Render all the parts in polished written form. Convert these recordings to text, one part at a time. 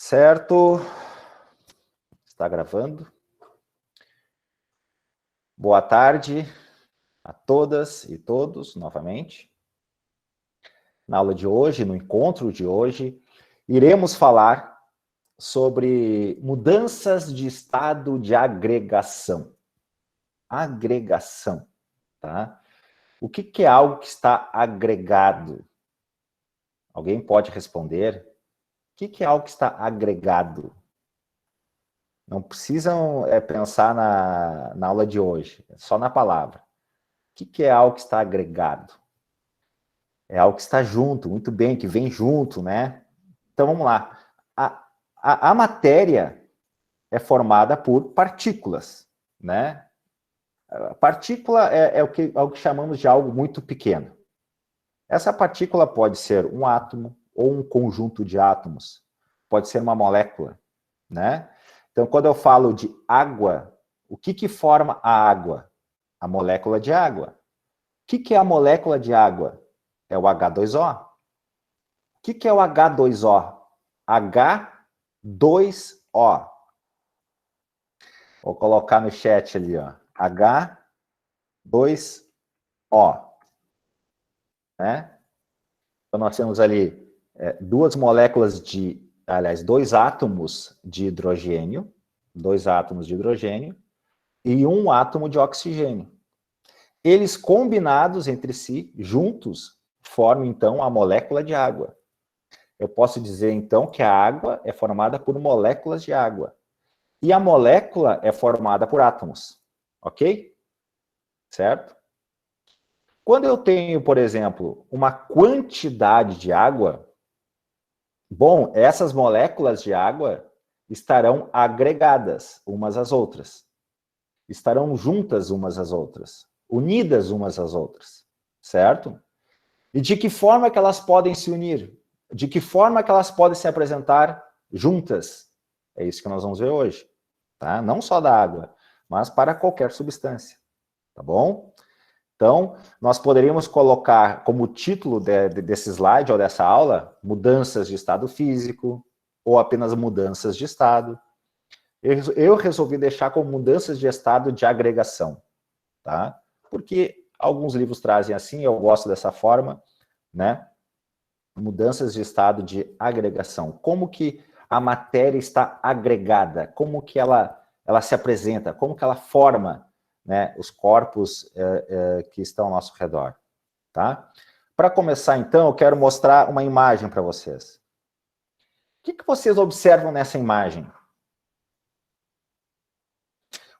Certo? Está gravando. Boa tarde a todas e todos, novamente. Na aula de hoje, no encontro de hoje, iremos falar sobre mudanças de estado de agregação. Agregação, tá? O que é algo que está agregado? Alguém pode responder? O que é algo que está agregado? Não precisam pensar na aula de hoje, só na palavra. O que é algo que está agregado? É algo que está junto, muito bem, que vem junto, né? Então, vamos lá. A matéria é formada por partículas, né? A partícula é o que chamamos de algo muito pequeno. Essa partícula pode ser um átomo ou um conjunto de átomos. Pode ser uma molécula, né? Então, quando eu falo de água, o que forma a água? A molécula de água. O que é a molécula de água? É o H2O. O que é o H2O? H2O. Vou colocar no chat ali, ó. H2O. Né? Então, nós temos ali duas moléculas dois átomos de hidrogênio, e um átomo de oxigênio. Eles combinados entre si, juntos, formam, então, a molécula de água. Eu posso dizer, então, que a água é formada por moléculas de água. E a molécula é formada por átomos. Ok? Certo? Quando eu tenho, por exemplo, uma quantidade de água, bom, essas moléculas de água estarão agregadas umas às outras. Estarão juntas umas às outras. Unidas umas às outras. Certo? E de que forma que elas podem se unir? De que forma que elas podem se apresentar juntas? É isso que nós vamos ver hoje. Tá? Não só da água, mas para qualquer substância. Tá bom? Então, nós poderíamos colocar como título desse slide ou dessa aula, mudanças de estado físico, ou apenas mudanças de estado. Eu resolvi deixar como mudanças de estado de agregação, tá? Porque alguns livros trazem assim, eu gosto dessa forma, né? Mudanças de estado de agregação. Como que a matéria está agregada? Como que ela se apresenta? Como que ela forma, né, os corpos que estão ao nosso redor? Tá? Para começar, então, eu quero mostrar uma imagem para vocês. O que vocês observam nessa imagem?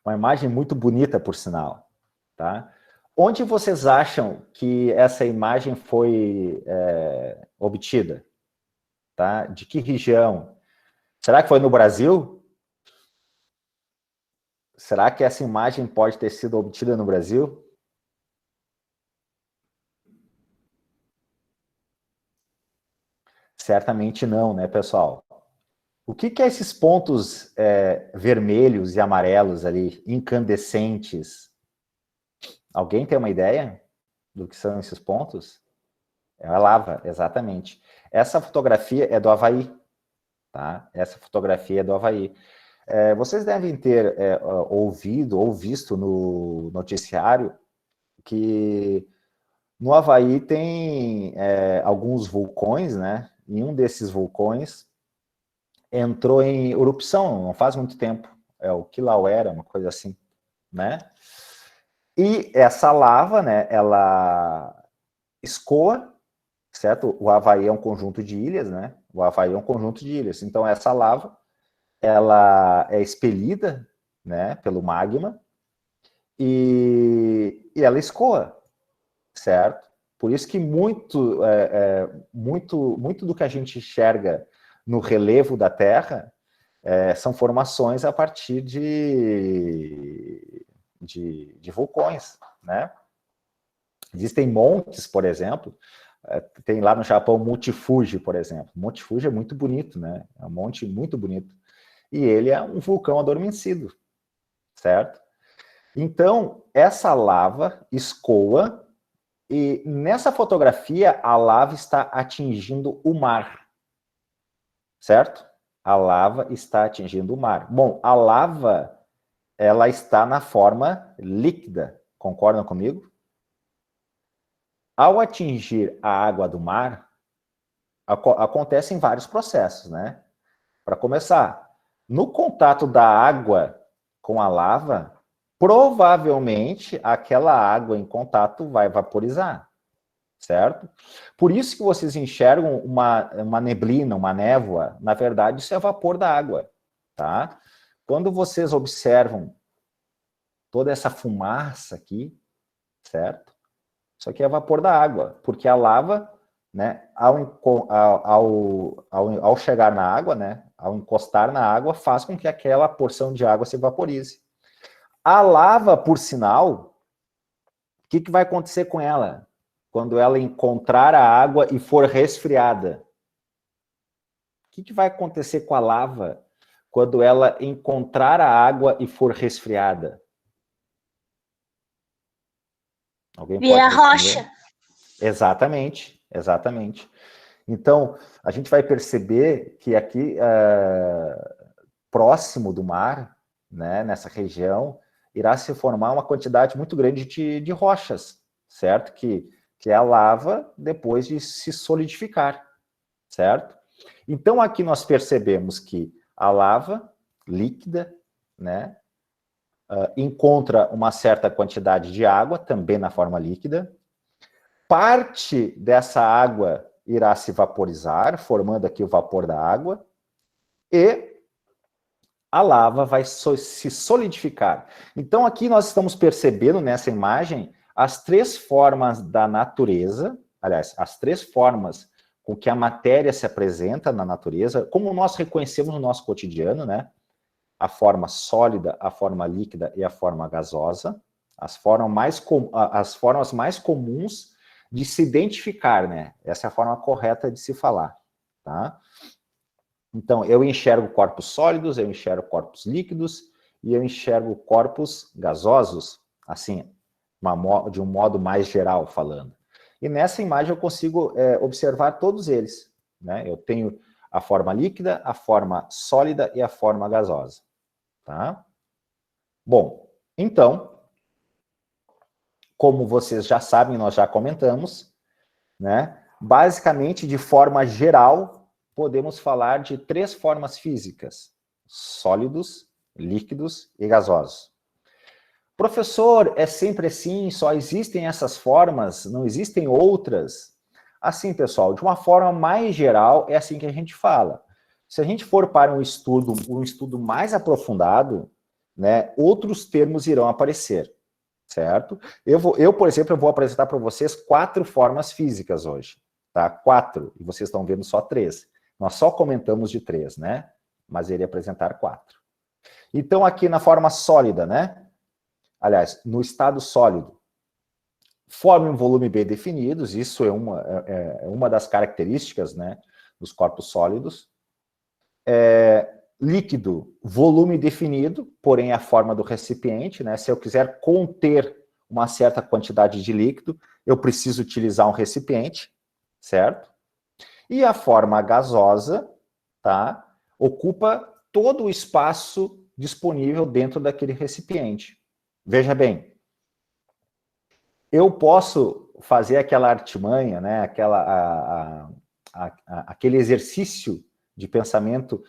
Uma imagem muito bonita, por sinal. Tá? Onde vocês acham que essa imagem foi obtida? Tá? De que região? Será que foi no Brasil? Será que essa imagem pode ter sido obtida no Brasil? Certamente não, né, pessoal? O que é esses pontos vermelhos e amarelos ali, incandescentes? Alguém tem uma ideia do que são esses pontos? É a lava, exatamente. Essa fotografia é do Havaí, tá? Essa fotografia é do Havaí. Vocês devem ter ouvido ou visto no noticiário que no Havaí tem alguns vulcões, né? E um desses vulcões entrou em erupção, não faz muito tempo. É o Kilauea, uma coisa assim, né? E essa lava, né, ela escoa, certo? O Havaí é um conjunto de ilhas, né? O Havaí é um conjunto de ilhas. Então, essa lava, ela é expelida, né, pelo magma e ela escoa, certo? Por isso que muito do que a gente enxerga no relevo da Terra são formações a partir de vulcões, né? Existem montes, por exemplo, tem lá no Japão Monte Fuji, por exemplo. Monte Fuji é muito bonito, né? É um monte muito bonito. E ele é um vulcão adormecido, certo? Então, essa lava escoa e nessa fotografia a lava está atingindo o mar, certo? A lava está atingindo o mar. Bom, a lava, ela está na forma líquida. Concordam comigo? Ao atingir a água do mar, acontecem vários processos, né? Para começar, no contato da água com a lava, provavelmente aquela água em contato vai vaporizar, certo? Por isso que vocês enxergam uma neblina, uma névoa, na verdade isso é vapor da água, tá? Quando vocês observam toda essa fumaça aqui, certo? Isso aqui é vapor da água, porque a lava, né, ao chegar na água, né, ao encostar na água, faz com que aquela porção de água se vaporize. A lava, por sinal, o que vai acontecer com ela? Quando ela encontrar a água e for resfriada. O que vai acontecer com a lava quando ela encontrar a água e for resfriada? Alguém pode Vira responder? rocha. Exatamente, exatamente. Então, a gente vai perceber que aqui, próximo do mar, né, nessa região, irá se formar uma quantidade muito grande de rochas, certo? Que é a lava depois de se solidificar, certo? Então, aqui nós percebemos que a lava líquida, né, encontra uma certa quantidade de água, também na forma líquida. Parte dessa água irá se vaporizar, formando aqui o vapor da água, e a lava vai se solidificar. Então, aqui nós estamos percebendo nessa imagem as três formas da natureza, aliás, as três formas com que a matéria se apresenta na natureza, como nós reconhecemos no nosso cotidiano, né? A forma sólida, a forma líquida e a forma gasosa, as formas mais comuns de se identificar, né? Essa é a forma correta de se falar, tá? Então, eu enxergo corpos sólidos, eu enxergo corpos líquidos e eu enxergo corpos gasosos, assim, de um modo mais geral falando. E nessa imagem eu consigo observar todos eles, né? Eu tenho a forma líquida, a forma sólida e a forma gasosa, tá? Bom, então, como vocês já sabem, nós já comentamos, né? Basicamente, de forma geral, podemos falar de três formas físicas: sólidos, líquidos e gasosos. Professor, é sempre assim? Só existem essas formas? Não existem outras? Assim, pessoal, de uma forma mais geral, é assim que a gente fala. Se a gente for para um estudo mais aprofundado, né, outros termos irão aparecer, certo? Eu, por exemplo, eu vou apresentar para vocês 4 formas físicas hoje, tá? 4, e vocês estão vendo só 3. Nós só comentamos de 3, né? Mas irei apresentar 4. Então, aqui na forma sólida, né? Aliás, no estado sólido, forma e volume bem definidos, isso é uma das características, né, dos corpos sólidos. Líquido, volume definido, porém a forma do recipiente, né? Se eu quiser conter uma certa quantidade de líquido, eu preciso utilizar um recipiente, certo? E a forma gasosa, tá? Ocupa todo o espaço disponível dentro daquele recipiente. Veja bem, eu posso fazer aquela artimanha, né? Aquele exercício de pensamento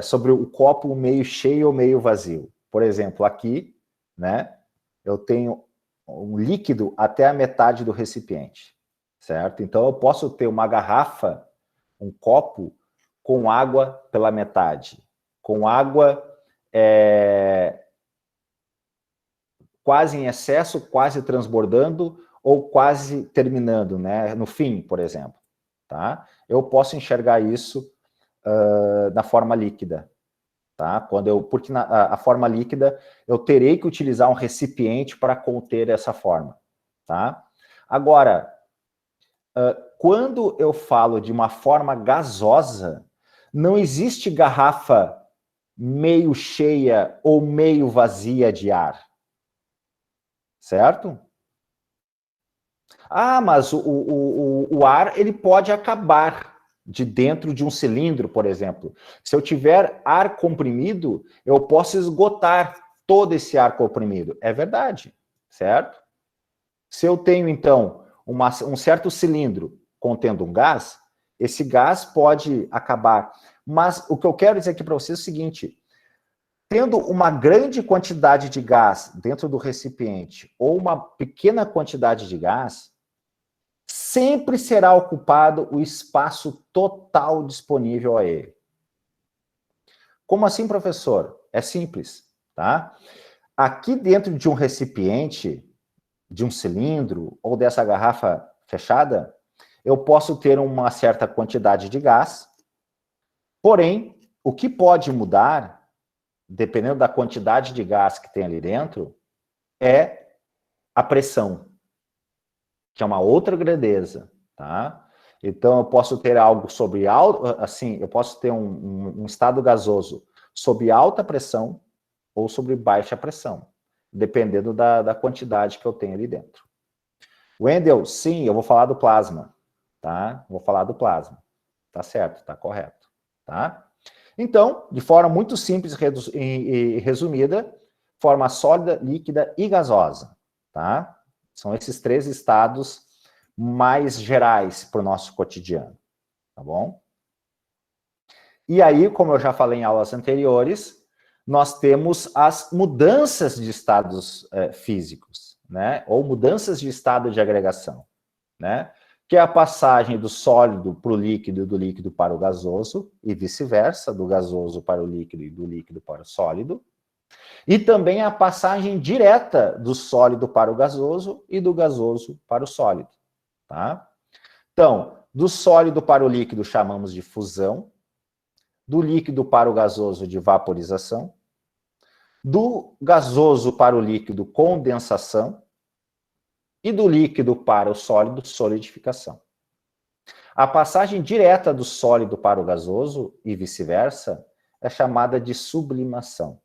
sobre o copo meio cheio ou meio vazio. Por exemplo, aqui, né? Eu tenho um líquido até a metade do recipiente, certo? Então, eu posso ter uma garrafa, um copo, com água pela metade, com água quase em excesso, quase transbordando, ou quase terminando, né? No fim, por exemplo, tá? Eu posso enxergar isso na forma líquida, tá? Porque a forma líquida, eu terei que utilizar um recipiente para conter essa forma, tá? Agora, quando eu falo de uma forma gasosa, não existe garrafa meio cheia ou meio vazia de ar, certo? Ah, mas o ar, ele pode acabar. de dentro de um cilindro, por exemplo. Se eu tiver ar comprimido, eu posso esgotar todo esse ar comprimido. É verdade, certo? Se eu tenho, então, um certo cilindro contendo um gás, esse gás pode acabar. Mas o que eu quero dizer aqui para vocês é o seguinte: tendo uma grande quantidade de gás dentro do recipiente ou uma pequena quantidade de gás, sempre será ocupado o espaço total disponível a ele. Como assim, professor? É simples, tá? Aqui dentro de um recipiente, de um cilindro ou dessa garrafa fechada, eu posso ter uma certa quantidade de gás, porém, o que pode mudar, dependendo da quantidade de gás que tem ali dentro, é a pressão, que é uma outra grandeza, tá? Então, eu posso ter algo sobre assim, eu posso ter um estado gasoso sob alta pressão ou sobre baixa pressão, dependendo da quantidade que eu tenho ali dentro. Wendel, sim, eu vou falar do plasma, tá? Vou falar do plasma. Tá certo, tá correto, tá? Então, de forma muito simples e resumida, forma sólida, líquida e gasosa, tá? São esses três estados mais gerais para o nosso cotidiano, tá bom? E aí, como eu já falei em aulas anteriores, nós temos as mudanças de estados físicos, né? Ou mudanças de estado de agregação, né? Que é a passagem do sólido para o líquido e do líquido para o gasoso, e vice-versa, do gasoso para o líquido e do líquido para o sólido. E também a passagem direta do sólido para o gasoso e do gasoso para o sólido, tá? Então, do sólido para o líquido chamamos de fusão, do líquido para o gasoso de vaporização, do gasoso para o líquido condensação e do líquido para o sólido solidificação. A passagem direta do sólido para o gasoso e vice-versa é chamada de sublimação,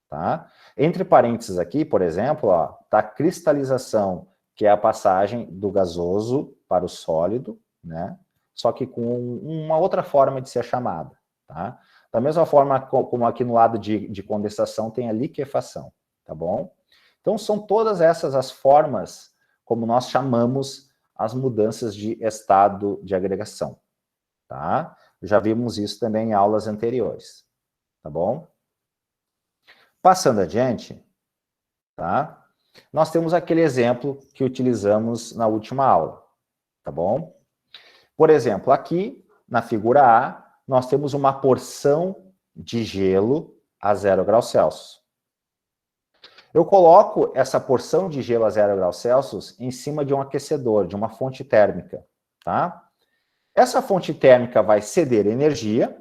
tá? Entre parênteses aqui, por exemplo, está a cristalização, que é a passagem do gasoso para o sólido, né? Só que com uma outra forma de ser chamada, tá? Da mesma forma como aqui no lado de condensação tem a liquefação, tá bom? Então, são todas essas as formas como nós chamamos as mudanças de estado de agregação, tá? Já vimos isso também em aulas anteriores, tá bom? Passando adiante, tá? Nós temos aquele exemplo que utilizamos na última aula, tá bom? Por exemplo, aqui, na figura A, nós temos uma porção de gelo a 0 graus Celsius. Eu coloco essa porção de gelo a 0 graus Celsius em cima de um aquecedor, de uma fonte térmica, tá? Essa fonte térmica vai ceder energia,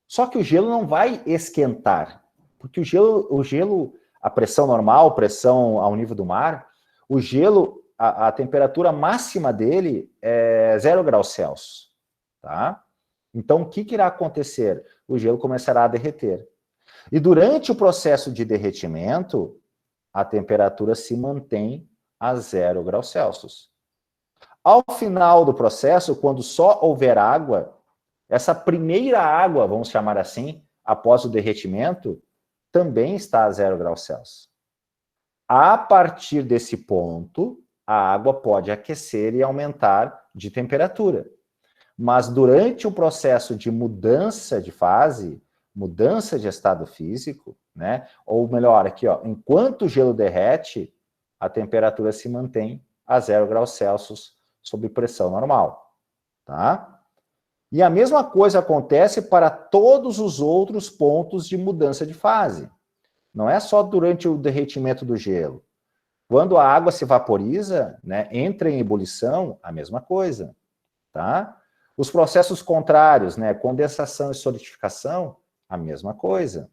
só que o gelo não vai esquentar, porque o gelo, a pressão normal, pressão ao nível do mar, o gelo, a temperatura máxima dele é 0 graus Celsius, tá? Então, o que irá acontecer? O gelo começará a derreter. E durante o processo de derretimento, a temperatura se mantém a 0 graus Celsius. Ao final do processo, quando só houver água, essa primeira água, vamos chamar assim, após o derretimento, também está a 0 graus Celsius. A partir desse ponto, a água pode aquecer e aumentar de temperatura. Mas durante o processo de mudança de fase, mudança de estado físico, né? Ou melhor, aqui, ó, enquanto o gelo derrete, a temperatura se mantém a 0 graus Celsius sob pressão normal, tá? E a mesma coisa acontece para todos os outros pontos de mudança de fase. Não é só durante o derretimento do gelo. Quando a água se vaporiza, né, entra em ebulição, a mesma coisa, tá? Os processos contrários, né, condensação e solidificação, a mesma coisa,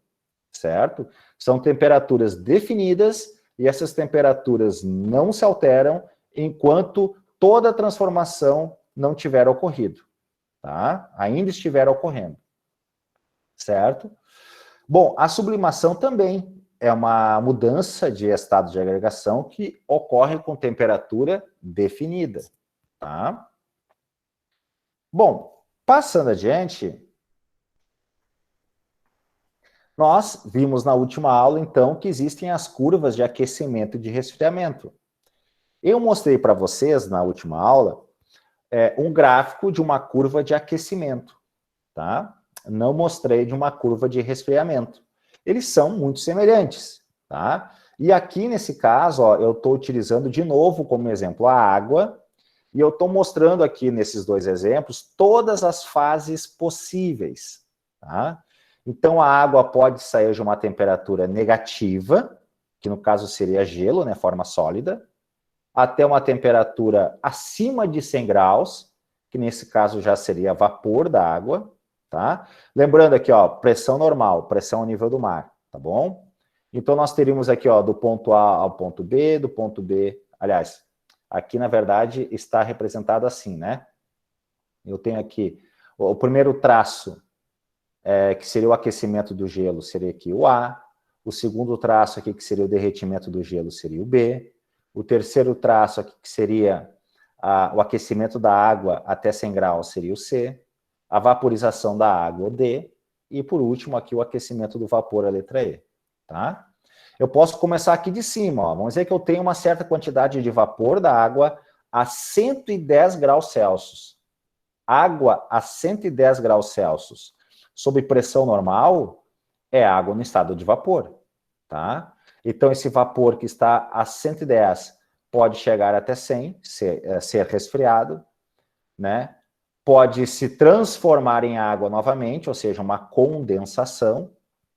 certo? São temperaturas definidas e essas temperaturas não se alteram enquanto toda a transformação não tiver ocorrido, tá? Ainda estiver ocorrendo, certo? Bom, a sublimação também é uma mudança de estado de agregação que ocorre com temperatura definida, tá? Bom, Passando adiante, nós vimos na última aula, então, que existem as curvas de aquecimento e de resfriamento. Eu mostrei para vocês, na última aula, um gráfico de uma curva de aquecimento, tá? Não mostrei de uma curva de resfriamento. Eles são muito semelhantes, tá? E aqui, nesse caso, ó, eu estou utilizando de novo como exemplo a água, e eu estou mostrando aqui, nesses dois exemplos, todas as fases possíveis, tá? Então, a água pode sair de uma temperatura negativa, que no caso seria gelo, né, forma sólida, até uma temperatura acima de 100 graus, que nesse caso já seria vapor da água, tá? Lembrando aqui, ó, pressão normal, pressão ao nível do mar, tá bom? Então, nós teríamos aqui, ó, do ponto A ao ponto B, do ponto B, aliás, aqui, na verdade, está representado assim, né? Eu tenho aqui o primeiro traço, que seria o aquecimento do gelo, seria aqui o A. O segundo traço aqui, que seria o derretimento do gelo, seria o B. O terceiro traço aqui, que seria o aquecimento da água até 100 graus, seria o C. A vaporização da água, o D. E, por último, aqui o aquecimento do vapor, a letra E. Tá? Eu posso começar aqui de cima. Ó. Vamos dizer que eu tenho uma certa quantidade de vapor da água a 110 graus Celsius. Água a 110 graus Celsius sob pressão normal é água no estado de vapor. Tá? Então, esse vapor que está a 110 pode chegar até 100, ser resfriado, né? Pode se transformar em água novamente, ou seja, uma condensação,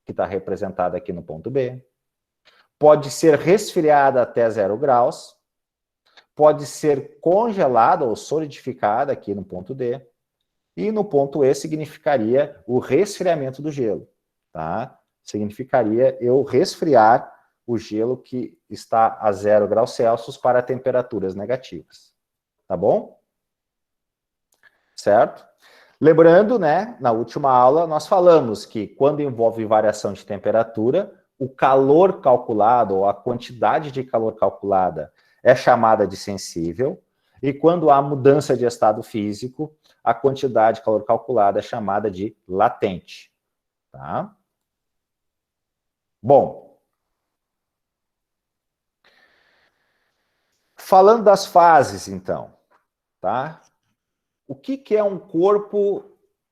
que está representada aqui no ponto B. Pode ser resfriada até 0 graus, pode ser congelada ou solidificada aqui no ponto D, e no ponto E significaria o resfriamento do gelo, tá? Significaria eu resfriar o gelo que está a 0 graus Celsius para temperaturas negativas, tá bom? Certo? Lembrando, né, na última aula, nós falamos que quando envolve variação de temperatura, o calor calculado, ou a quantidade de calor calculada, é chamada de sensível, e quando há mudança de estado físico, a quantidade de calor calculada é chamada de latente. Tá? Bom, falando das fases, então, tá? O que é um corpo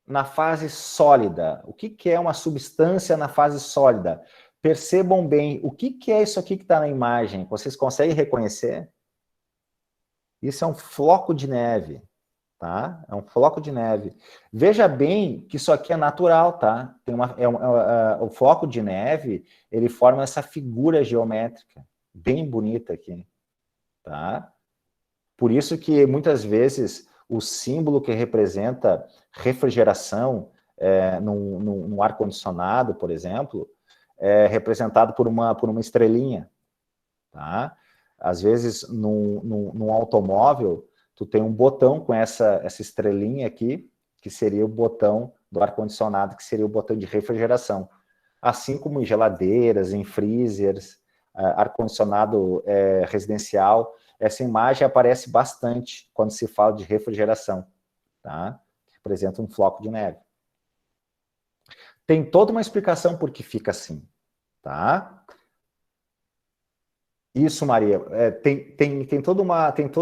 na fase sólida? O que é uma substância na fase sólida? Percebam bem, o que é isso aqui que está na imagem? Vocês conseguem reconhecer? Isso é um floco de neve, tá? É um floco de neve. Veja bem que isso aqui é natural, tá? O floco de neve, ele forma essa figura geométrica, bem bonita aqui, tá? Por isso que, muitas vezes, o símbolo que representa refrigeração num ar-condicionado, por exemplo, é representado por uma estrelinha, tá? Às vezes, num automóvel, tu tem um botão com essa estrelinha aqui, que seria o botão do ar-condicionado, que seria o botão de refrigeração. Assim como em geladeiras, em freezers, ar-condicionado residencial, essa imagem aparece bastante quando se fala de refrigeração, tá? Representa um floco de neve. Tem toda uma explicação por que fica assim, tá? Isso, Maria, tem toda uma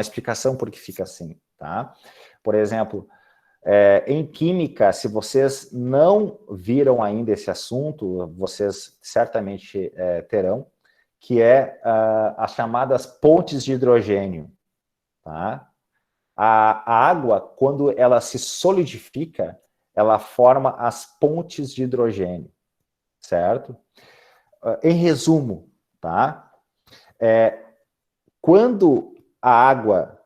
explicação por que fica assim, tá? Por exemplo, em química, se vocês não viram ainda esse assunto, vocês certamente terão, que é as chamadas pontes de hidrogênio, tá? A água, quando ela se solidifica, ela forma as pontes de hidrogênio, certo? Em resumo, tá? Quando a água,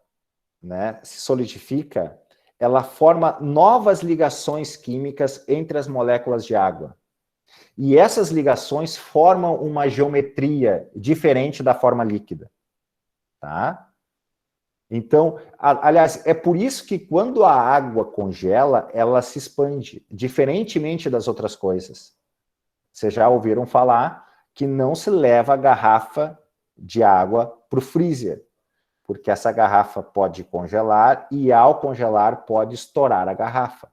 né, se solidifica, ela forma novas ligações químicas entre as moléculas de água. E essas ligações formam uma geometria diferente da forma líquida, tá? Então, aliás, é por isso que quando a água congela, ela se expande, diferentemente das outras coisas. Vocês já ouviram falar que não se leva a garrafa de água para o freezer, Porque essa garrafa pode congelar e, ao congelar, pode estourar a garrafa,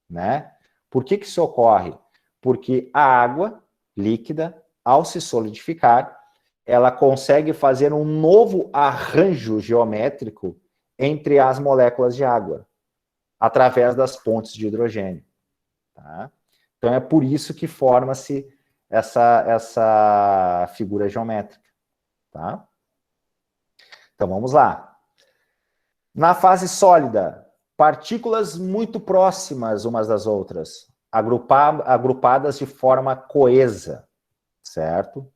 né? Por que isso ocorre? Porque a água líquida, ao se solidificar, ela consegue fazer um novo arranjo geométrico entre as moléculas de água, através das pontes de hidrogênio. Tá? Então, é por isso que forma-se essa figura geométrica. Tá? Então, vamos lá. Na fase sólida, partículas muito próximas umas das outras, agrupadas de forma coesa, certo?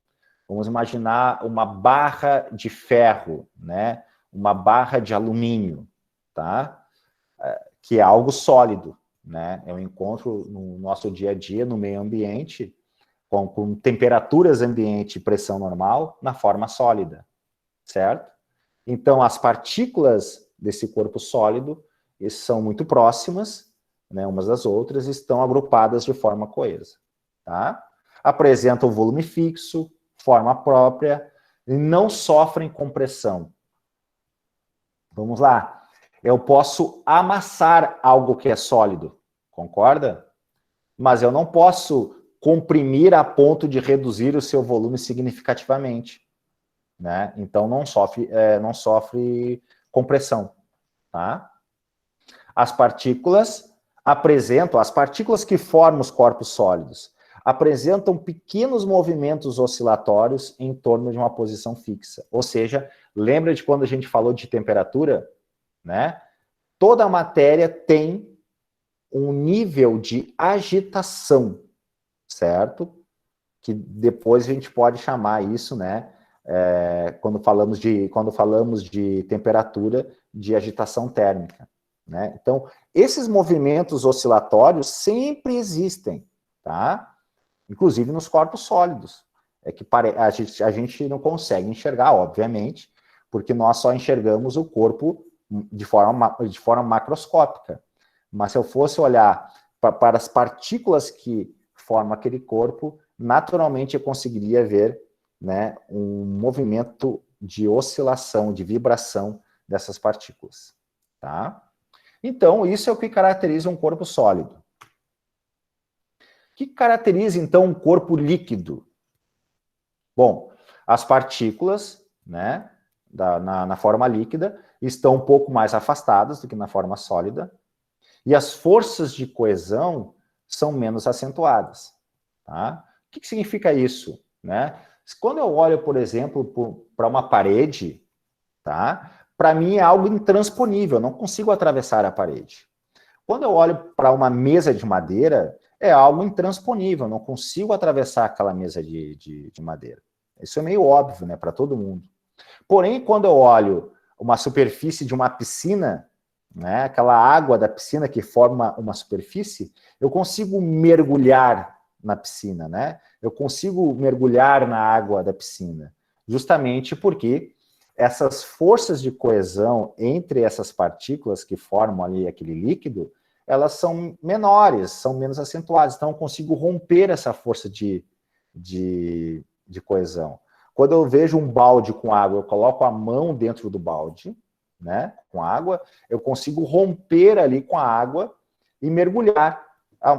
Vamos imaginar uma barra de ferro, né? Uma barra de alumínio, tá? Que é algo sólido, né? Eu encontro no nosso dia a dia, no meio ambiente, com temperaturas ambiente e pressão normal, na forma sólida, certo? Então, as partículas desse corpo sólido são muito próximas, né, umas das outras, e estão agrupadas de forma coesa, tá? Apresentam volume fixo, forma própria, e não sofrem compressão. Vamos lá. Eu posso amassar algo que é sólido, concorda? Mas eu não posso comprimir a ponto de reduzir o seu volume significativamente, né? Então não sofre compressão, tá? As partículas que formam os corpos sólidos, apresentam pequenos movimentos oscilatórios em torno de uma posição fixa. Ou seja, lembra de quando a gente falou de temperatura, né? Toda a matéria tem um nível de agitação, certo? Que depois a gente pode chamar isso, né? Quando falamos de temperatura, de agitação térmica, né? Então, esses movimentos oscilatórios sempre existem, tá? Inclusive nos corpos sólidos. É que a gente não consegue enxergar, obviamente, porque nós só enxergamos o corpo de forma macroscópica. Mas se eu fosse olhar para as partículas que formam aquele corpo, naturalmente eu conseguiria ver, né, um movimento de oscilação, de vibração dessas partículas. Tá? Então, isso é o que caracteriza um corpo sólido. O que caracteriza, então, um corpo líquido? Bom, as partículas, né, na forma líquida estão um pouco mais afastadas do que na forma sólida, e as forças de coesão são menos acentuadas. Tá? O que significa isso? Né? Quando eu olho, por exemplo, para uma parede, tá? Para mim é algo intransponível, eu não consigo atravessar a parede. Quando eu olho para uma mesa de madeira, é algo intransponível, eu não consigo atravessar aquela mesa de madeira. Isso é meio óbvio, né, para todo mundo. Porém, quando eu olho uma superfície de uma piscina, né, aquela água da piscina que forma uma superfície, eu consigo mergulhar na piscina, né? Eu consigo mergulhar na água da piscina, justamente porque essas forças de coesão entre essas partículas que formam ali aquele líquido, elas são menores, são menos acentuadas, então eu consigo romper essa força de coesão. Quando eu vejo um balde com água, eu coloco a mão dentro do balde, né, com água, eu consigo romper ali com a água e mergulhar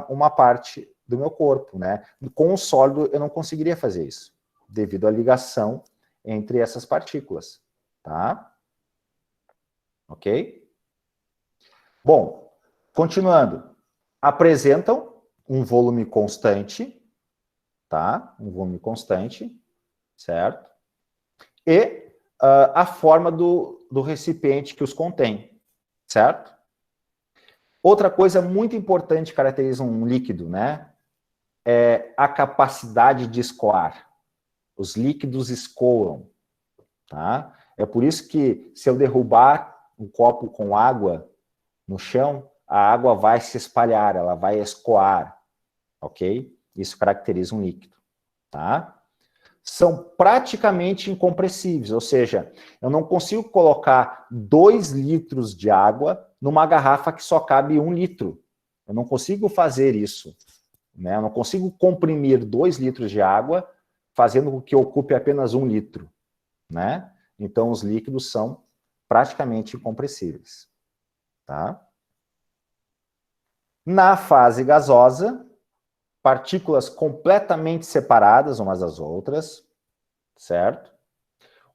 uma parte do meu corpo, né? Com o sólido eu não conseguiria fazer isso, devido à ligação entre essas partículas, tá? Ok? Bom, continuando. Apresentam um volume constante, tá? Um volume constante, certo? E a forma do recipiente que os contém, certo? Outra coisa muito importante que caracteriza um líquido, né? É a capacidade de escoar. Os líquidos escoam, tá? É por isso que se eu derrubar um copo com água no chão, a água vai se espalhar, ela vai escoar, ok? Isso caracteriza um líquido, tá? São praticamente incompressíveis, ou seja, eu não consigo colocar 2 litros de água numa garrafa que só cabe 1 litro. Eu não consigo fazer isso, né? Eu não consigo comprimir 2 litros de água fazendo com que ocupe apenas 1 litro, né? Então, os líquidos são praticamente incompressíveis. Tá? Na fase gasosa, partículas completamente separadas umas das outras, certo?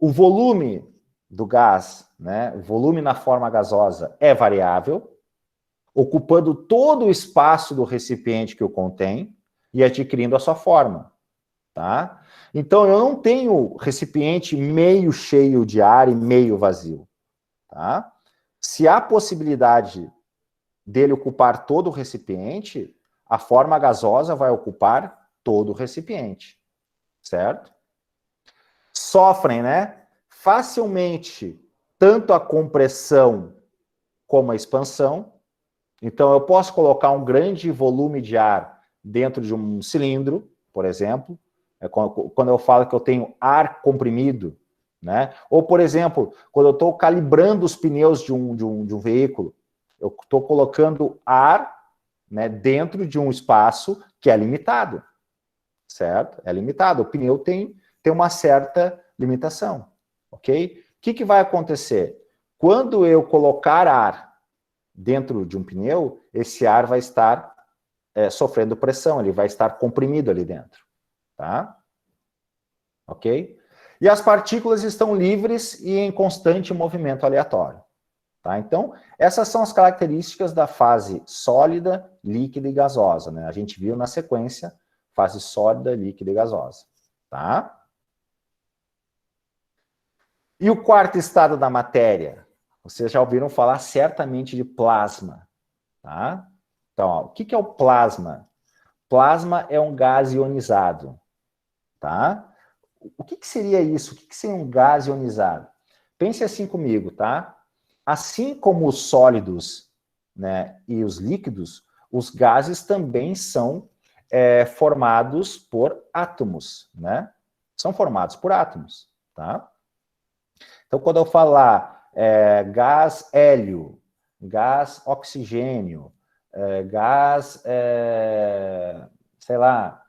O volume do gás, né, o volume na forma gasosa é variável, ocupando todo o espaço do recipiente que o contém e adquirindo a sua forma, tá? Então, eu não tenho recipiente meio cheio de ar e meio vazio, tá? Se há possibilidade dele ocupar todo o recipiente, a forma gasosa vai ocupar todo o recipiente, certo? Sofrem, né, facilmente tanto a compressão como a expansão. Então, eu posso colocar um grande volume de ar dentro de um cilindro, por exemplo, quando eu falo que eu tenho ar comprimido, né? Ou, por exemplo, quando eu estou calibrando os pneus de um veículo, eu estou colocando ar, né, dentro de um espaço que é limitado, certo? É limitado. O pneu tem uma certa limitação, ok? O que vai acontecer? Quando eu colocar ar dentro de um pneu, esse ar vai estar sofrendo pressão, ele vai estar comprimido ali dentro, tá? Ok? E as partículas estão livres e em constante movimento aleatório. Tá? Então, essas são as características da fase sólida, líquida e gasosa. Né? A gente viu na sequência, fase sólida, líquida e gasosa. Tá? E o quarto estado da matéria? Vocês já ouviram falar certamente de plasma. Tá? Então, ó, o que é o plasma? Plasma é um gás ionizado. Tá? O que seria isso? O que seria um gás ionizado? Pense assim comigo, tá? Assim como os sólidos, né, e os líquidos, os gases também são formados por átomos, né? São formados por átomos, tá? Então, quando eu falar gás hélio, gás oxigênio, gás, sei lá,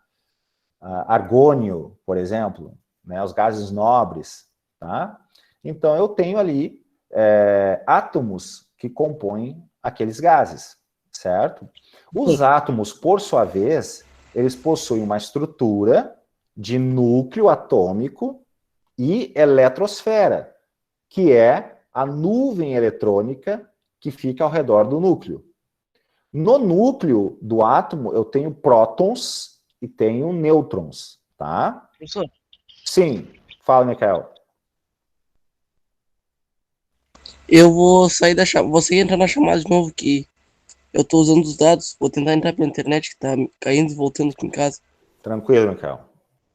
argônio, por exemplo, né, os gases nobres, tá? Então, eu tenho ali átomos que compõem aqueles gases, certo? Os átomos, por sua vez, eles possuem uma estrutura de núcleo atômico e eletrosfera, que é a nuvem eletrônica que fica ao redor do núcleo. No núcleo do átomo, eu tenho prótons e tenho nêutrons, tá? Professor, Sim, fala, Michael. eu vou sair da chamada. Você entra na chamada de novo que eu tô usando os dados. Vou tentar entrar pela internet que tá caindo e voltando aqui em casa. Tranquilo, Michael.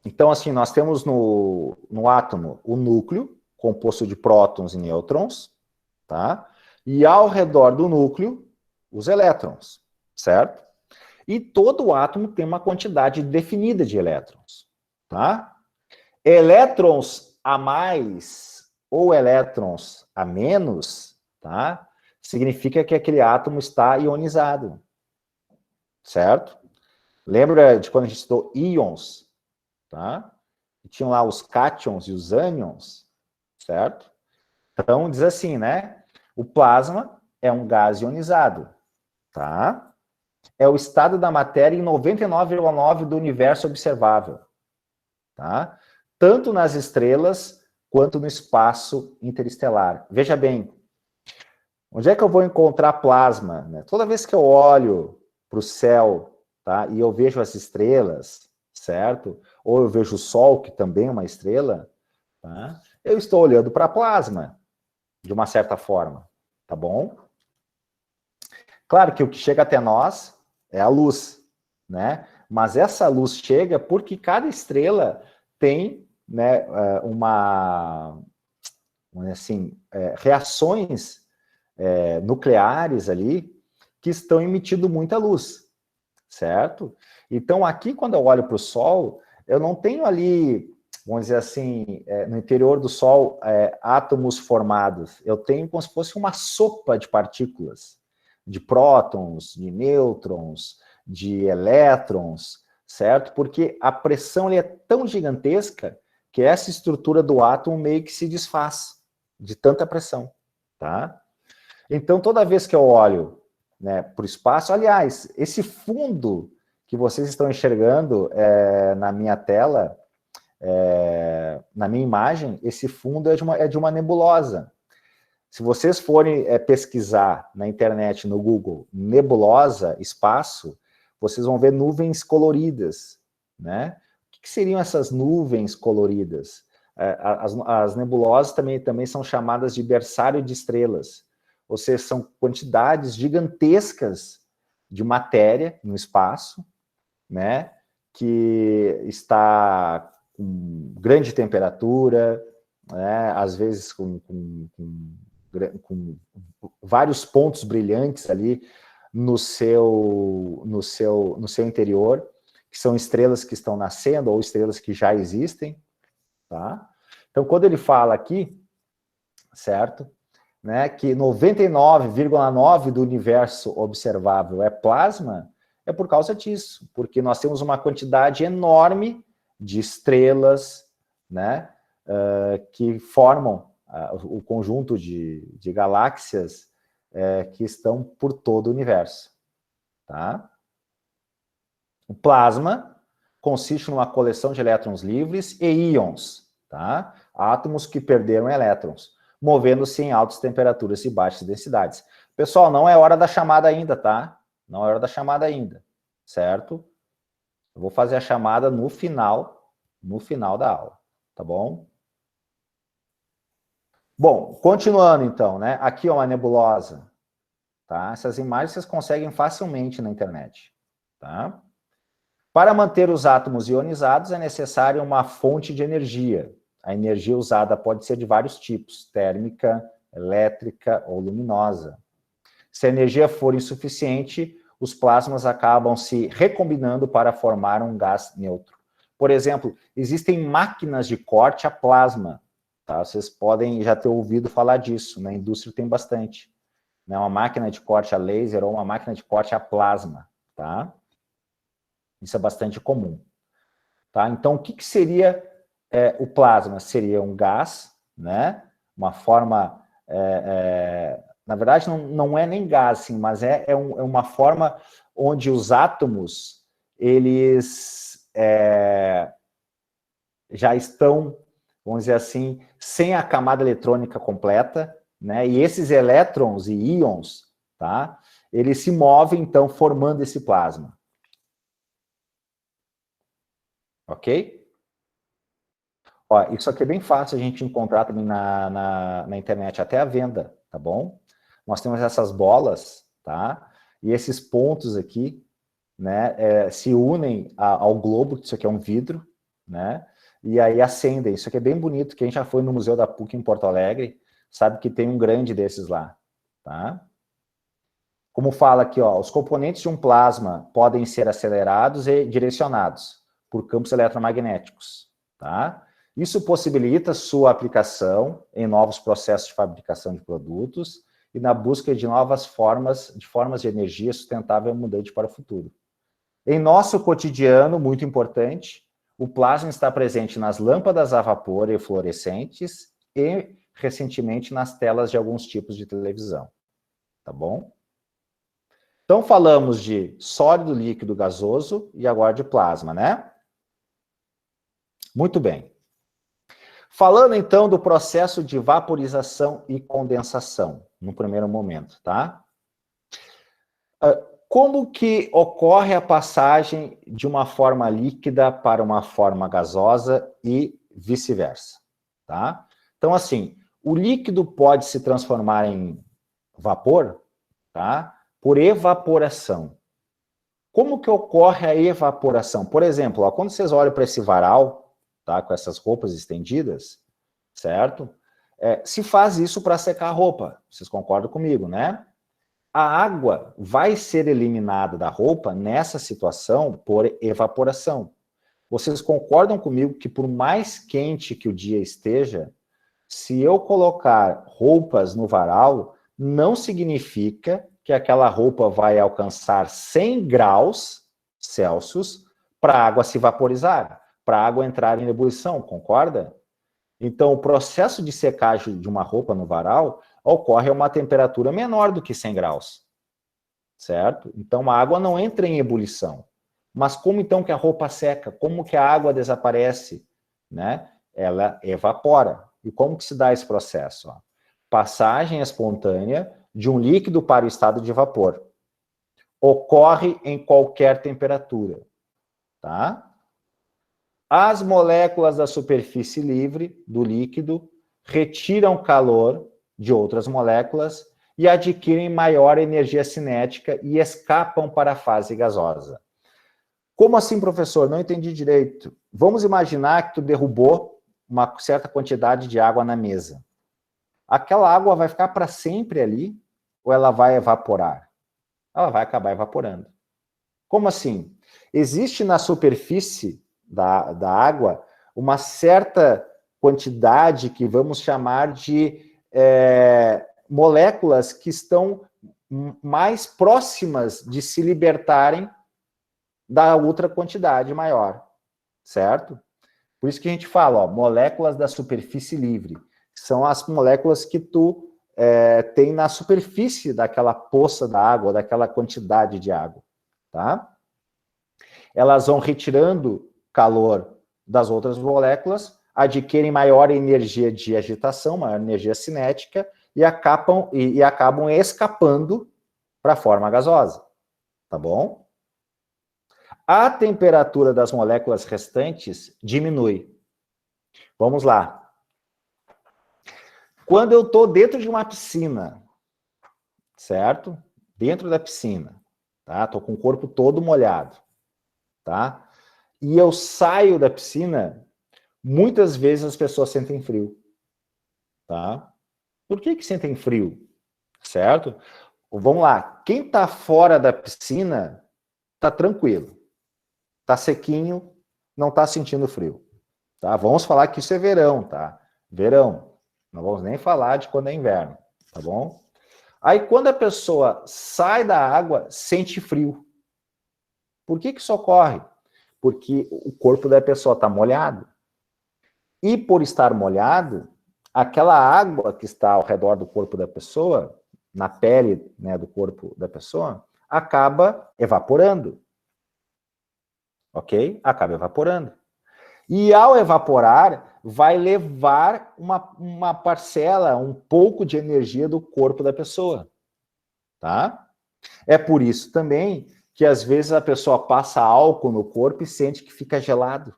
Então, assim, nós temos no átomo o núcleo, composto de prótons e nêutrons, tá? E ao redor do núcleo, os elétrons, certo? E todo átomo tem uma quantidade definida de elétrons, tá? Elétrons a mais ou elétrons a menos, tá? Significa que aquele átomo está ionizado, certo? Lembra de quando a gente estudou íons, tá? E tinham lá os cátions e os ânions, certo? Então, diz assim, né? O plasma é um gás ionizado, tá? É o estado da matéria em 99,9% do universo observável, tá? Tanto nas estrelas quanto no espaço interestelar. Veja bem, onde é que eu vou encontrar plasma? Né? Toda vez que eu olho para o céu, tá? E eu vejo as estrelas, certo? Ou eu vejo o Sol, que também é uma estrela, tá? Eu estou olhando para plasma, de uma certa forma, tá bom? Claro que o que chega até nós é a luz, né? Mas essa luz chega porque cada estrela tem, né, assim, reações nucleares ali que estão emitindo muita luz, certo? Então, aqui, quando eu olho para o Sol, eu não tenho ali, vamos dizer assim, no interior do Sol, átomos formados. Eu tenho como se fosse uma sopa de partículas, de prótons, de nêutrons, de elétrons, certo? Porque a pressão ali é tão gigantesca que essa estrutura do átomo meio que se desfaz de tanta pressão, tá? Então, toda vez que eu olho, né, para o espaço, aliás, esse fundo que vocês estão enxergando na minha tela, na minha imagem, esse fundo é de uma nebulosa. Se vocês forem pesquisar na internet, no Google, nebulosa, espaço, vocês vão ver nuvens coloridas, né? O que seriam essas nuvens coloridas? As nebulosas também são chamadas de berçário de estrelas, ou seja, são quantidades gigantescas de matéria no espaço, né? Que está com grande temperatura, né? Às vezes com vários pontos brilhantes ali no seu interior, que são estrelas que estão nascendo ou estrelas que já existem, tá? Então, quando ele fala aqui, certo, né, que 99,9% do universo observável é plasma, é por causa disso, porque nós temos uma quantidade enorme de estrelas, né, que formam o conjunto de galáxias que estão por todo o universo, tá? O plasma consiste numa coleção de elétrons livres e íons, tá? Átomos que perderam elétrons, movendo-se em altas temperaturas e baixas densidades. Pessoal, não é hora da chamada ainda, tá? Não é hora da chamada ainda, certo? Eu vou fazer a chamada no final da aula, tá bom? Bom, continuando então, né? Aqui é uma nebulosa, tá? Essas imagens vocês conseguem facilmente na internet, tá? Para manter os átomos ionizados é necessária uma fonte de energia. A energia usada pode ser de vários tipos, térmica, elétrica ou luminosa. Se a energia for insuficiente, os plasmas acabam se recombinando para formar um gás neutro. Por exemplo, existem máquinas de corte a plasma, tá? Vocês podem já ter ouvido falar disso, na indústria tem bastante. Né? Uma máquina de corte a laser ou uma máquina de corte a plasma, tá? Isso é bastante comum. Tá? Então, o que seria o plasma? Seria um gás, né? Uma forma... na verdade, não é nem gás, assim, mas é uma forma onde os átomos, eles já estão, vamos dizer assim, sem a camada eletrônica completa, né? E esses elétrons e íons, tá? Eles se movem, então, formando esse plasma. Ok? Ó, isso aqui é bem fácil a gente encontrar também na internet, até à venda, tá bom? Nós temos essas bolas, tá? E esses pontos aqui, né, se unem ao globo, isso aqui é um vidro, né? E aí acendem. Isso aqui é bem bonito. Quem já foi no Museu da PUC em Porto Alegre, sabe que tem um grande desses lá, tá? Como fala aqui, ó, os componentes de um plasma podem ser acelerados e direcionados por campos eletromagnéticos, tá? Isso possibilita sua aplicação em novos processos de fabricação de produtos e na busca de novas formas de energia sustentável e mudante para o futuro. Em nosso cotidiano, muito importante, o plasma está presente nas lâmpadas a vapor e fluorescentes e, recentemente, nas telas de alguns tipos de televisão, tá bom? Então, falamos de sólido, líquido, gasoso e agora de plasma, né? Muito bem. Falando, então, do processo de vaporização e condensação, no primeiro momento, tá? Como que ocorre a passagem de uma forma líquida para uma forma gasosa e vice-versa, tá? Então, assim, o líquido pode se transformar em vapor, tá? Por evaporação. Como que ocorre a evaporação? Por exemplo, ó, quando vocês olham para esse varal, tá, com essas roupas estendidas, certo? Se faz isso para secar a roupa, vocês concordam comigo, né? A água vai ser eliminada da roupa nessa situação por evaporação. Vocês concordam comigo que por mais quente que o dia esteja, se eu colocar roupas no varal, não significa que aquela roupa vai alcançar 100 graus Celsius para a água se vaporizar, para a água entrar em ebulição, concorda? Então, o processo de secagem de uma roupa no varal ocorre a uma temperatura menor do que 100 graus, certo? Então, a água não entra em ebulição. Mas como então que a roupa seca? Como que a água desaparece? Né? Ela evapora. E como que se dá esse processo? Ó? Passagem espontânea de um líquido para o estado de vapor. Ocorre em qualquer temperatura. Tá? As moléculas da superfície livre do líquido retiram calor de outras moléculas e adquirem maior energia cinética e escapam para a fase gasosa. Como assim, professor? Não entendi direito. Vamos imaginar que tu derrubou uma certa quantidade de água na mesa. Aquela água vai ficar para sempre ali ou ela vai evaporar? Ela vai acabar evaporando. Como assim? Existe na superfície da água uma certa quantidade que vamos chamar de moléculas que estão mais próximas de se libertarem da outra quantidade maior, certo? Por isso que a gente fala, ó, moléculas da superfície livre. São as moléculas que tu tem na superfície daquela poça da água, daquela quantidade de água, tá? Elas vão retirando calor das outras moléculas, adquirem maior energia de agitação, maior energia cinética, e acabam escapando para a forma gasosa, tá bom? A temperatura das moléculas restantes diminui. Vamos lá. Quando eu estou dentro de uma piscina, certo? Dentro da piscina, tá? Estou com o corpo todo molhado, tá? E eu saio da piscina, muitas vezes as pessoas sentem frio, tá? Por que sentem frio? Certo? Vamos lá. Quem está fora da piscina está tranquilo. Está sequinho, não está sentindo frio. Tá? Vamos falar que isso é verão, tá? Verão. Não vamos nem falar de quando é inverno, tá bom? Aí quando a pessoa sai da água, sente frio. Por que isso ocorre? Porque o corpo da pessoa está molhado. E por estar molhado, aquela água que está ao redor do corpo da pessoa, na pele, né, do corpo da pessoa, acaba evaporando. Ok? Acaba evaporando. E ao evaporar, vai levar uma parcela, um pouco de energia do corpo da pessoa. Tá? É por isso também que às vezes a pessoa passa álcool no corpo e sente que fica gelado.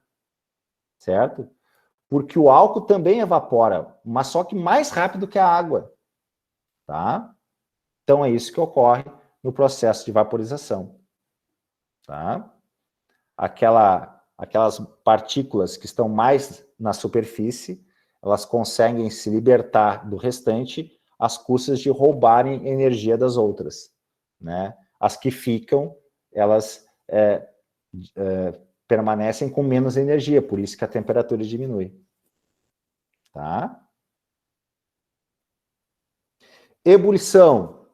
Certo? Porque o álcool também evapora, mas só que mais rápido que a água. Tá? Então é isso que ocorre no processo de vaporização. Tá? Aquelas partículas que estão mais na superfície, elas conseguem se libertar do restante às custas de roubarem energia das outras. Né? As que ficam, elas permanecem com menos energia, por isso que a temperatura diminui. Tá? Ebulição.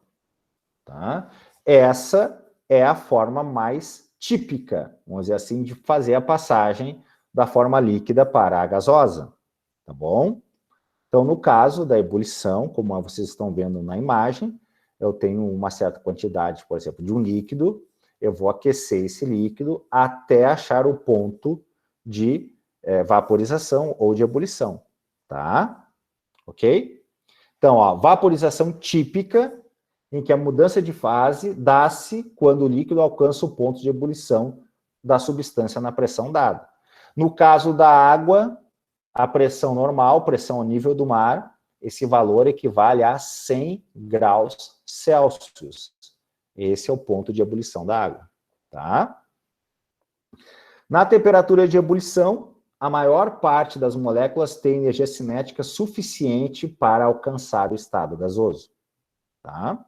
Tá? Essa é a forma mais típica, vamos dizer assim, de fazer a passagem da forma líquida para a gasosa. Tá bom? Então, no caso da ebulição, como vocês estão vendo na imagem, eu tenho uma certa quantidade, por exemplo, de um líquido, eu vou aquecer esse líquido até achar o ponto de vaporização ou de ebulição. Tá? Ok? Então, ó, vaporização típica, em que a mudança de fase dá-se quando o líquido alcança o ponto de ebulição da substância na pressão dada. No caso da água, a pressão normal, pressão ao nível do mar, esse valor equivale a 100 graus Celsius. Esse é o ponto de ebulição da água. Tá? Na temperatura de ebulição, a maior parte das moléculas tem energia cinética suficiente para alcançar o estado gasoso. Tá?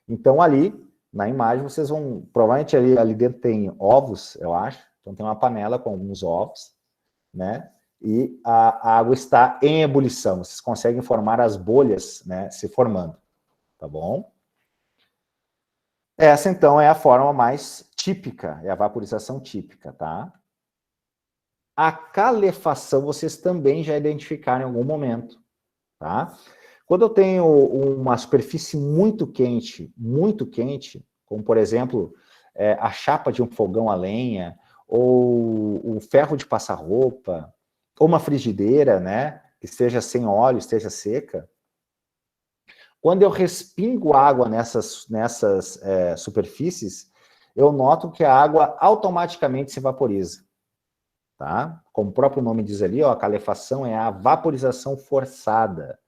Então, ali, na imagem, vocês vão... Provavelmente ali dentro tem ovos, eu acho. Então, tem uma panela com alguns ovos, né? E a água está em ebulição. Vocês conseguem formar as bolhas, né, se formando. Tá bom? Essa, então, é a forma mais típica, é a vaporização típica, tá? A calefação vocês também já identificaram em algum momento, tá? Quando eu tenho uma superfície muito quente, como por exemplo, a chapa de um fogão a lenha, ou o ferro de passar roupa, ou uma frigideira, né, que esteja sem óleo, esteja seca, quando eu respingo água nessas superfícies, eu noto que a água automaticamente se vaporiza. Tá? Como o próprio nome diz ali, ó, a calefação é a vaporização forçada,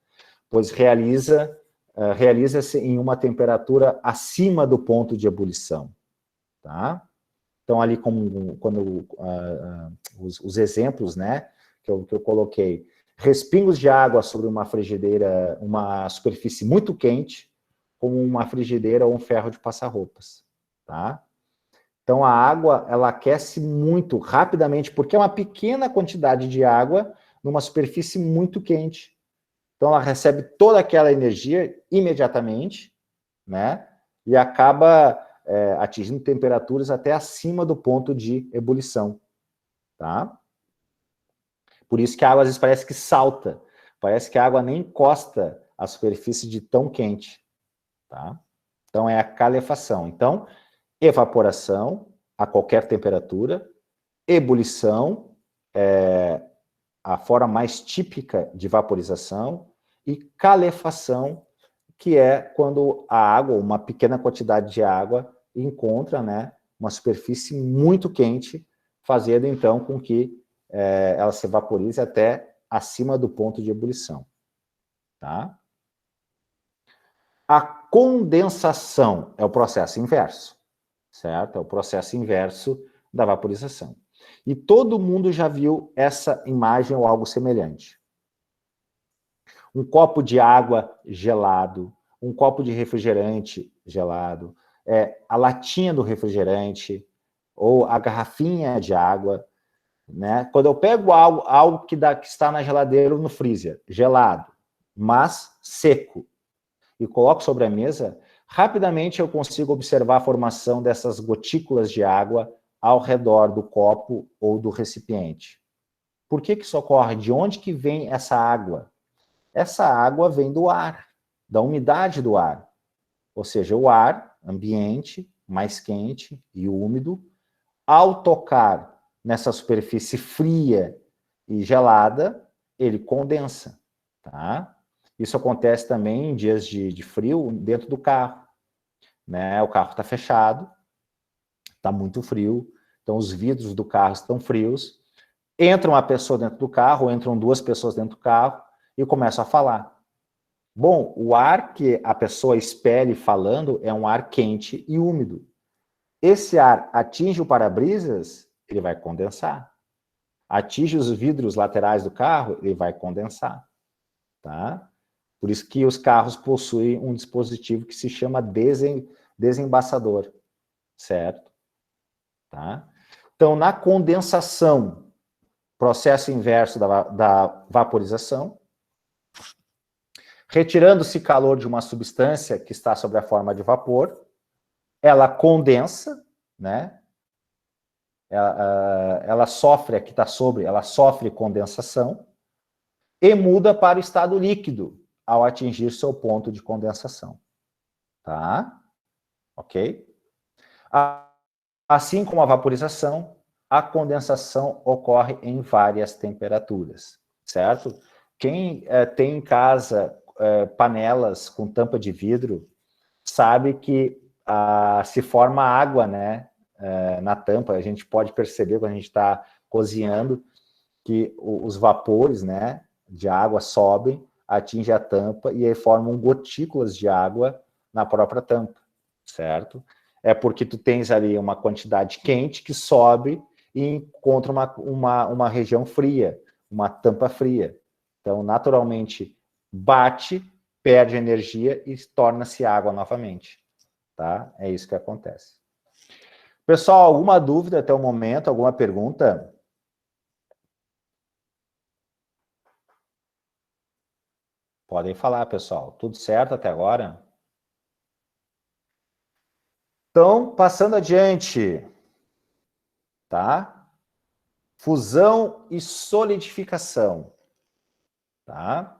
pois realiza-se em uma temperatura acima do ponto de ebulição. Tá? Então, ali, quando os exemplos, né, que eu coloquei, respingos de água sobre uma frigideira, uma superfície muito quente, como uma frigideira ou um ferro de passar roupas. Tá? Então, a água, ela aquece muito rapidamente, porque é uma pequena quantidade de água numa superfície muito quente. Então, ela recebe toda aquela energia imediatamente, né? E acaba atingindo temperaturas até acima do ponto de ebulição, tá? Por isso que a água, às vezes, parece que salta. Parece que a água nem encosta a superfície de tão quente, tá? Então, é a calefação. Então, evaporação a qualquer temperatura, ebulição, a forma mais típica de vaporização, e calefação, que é quando a água, uma pequena quantidade de água, encontra, né, uma superfície muito quente, fazendo então com que ela se vaporize até acima do ponto de ebulição. Tá? A condensação é o processo inverso, certo? É o processo inverso da vaporização. E todo mundo já viu essa imagem ou algo semelhante. Um copo de água gelado, um copo de refrigerante gelado, a latinha do refrigerante, ou a garrafinha de água, né? Quando eu pego algo que está na geladeira ou no freezer, gelado, mas seco, e coloco sobre a mesa, rapidamente eu consigo observar a formação dessas gotículas de água ao redor do copo ou do recipiente. Por que isso ocorre? De onde que vem essa água? Essa água vem do ar, da umidade do ar. Ou seja, o ar ambiente, mais quente e úmido, ao tocar nessa superfície fria e gelada, ele condensa. Tá? Isso acontece também em dias de frio dentro do carro. Né? O carro está fechado, está muito frio, então os vidros do carro estão frios, entra uma pessoa dentro do carro, entram duas pessoas dentro do carro e começam a falar. Bom, o ar que a pessoa expele falando é um ar quente e úmido. Esse ar atinge o para-brisas, ele vai condensar. Atinge os vidros laterais do carro, ele vai condensar. Tá? Por isso que os carros possuem um dispositivo que se chama desembaçador, certo? Tá? Então, na condensação, processo inverso da vaporização, retirando-se calor de uma substância que está sob a forma de vapor, ela condensa, né? Ela sofre, aqui está sobre, ela sofre condensação e muda para o estado líquido ao atingir seu ponto de condensação. Tá? Ok? Assim como a vaporização, a condensação ocorre em várias temperaturas, certo? Quem tem em casa panelas com tampa de vidro, sabe que se forma água, né, na tampa. A gente pode perceber quando a gente está cozinhando que os vapores, né, de água sobem, atingem a tampa e aí formam gotículas de água na própria tampa, certo? É porque tu tens ali uma quantidade quente que sobe e encontra uma região fria, uma tampa fria. Então, naturalmente, bate, perde energia e torna-se água novamente. Tá? É isso que acontece. Pessoal, alguma dúvida até o momento? Alguma pergunta? Podem falar, pessoal. Tudo certo até agora? Então, passando adiante, tá? Fusão e solidificação, tá?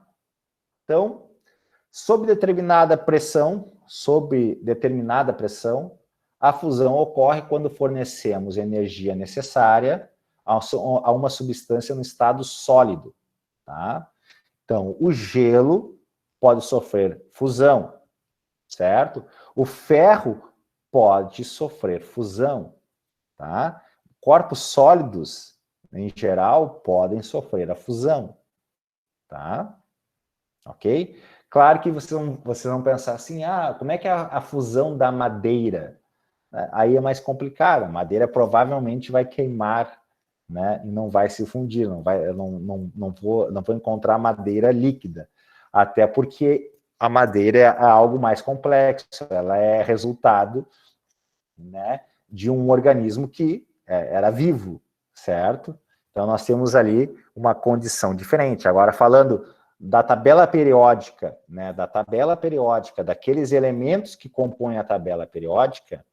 Então, Sob determinada pressão, a fusão ocorre quando fornecemos energia necessária a uma substância no estado sólido, tá? Então, o gelo pode sofrer fusão, certo? O ferro pode sofrer fusão, tá? Corpos sólidos, em geral, podem sofrer a fusão, tá? Ok? Claro que vocês vão pensar assim, como é que é a fusão da madeira? Aí é mais complicado, a madeira provavelmente vai queimar, né, e não vai se fundir, não vou encontrar madeira líquida, até porque a madeira é algo mais complexo, ela é resultado, né, de um organismo que era vivo, certo? Então nós temos ali uma condição diferente. Agora, falando da tabela periódica, né, daqueles elementos que compõem a tabela periódica,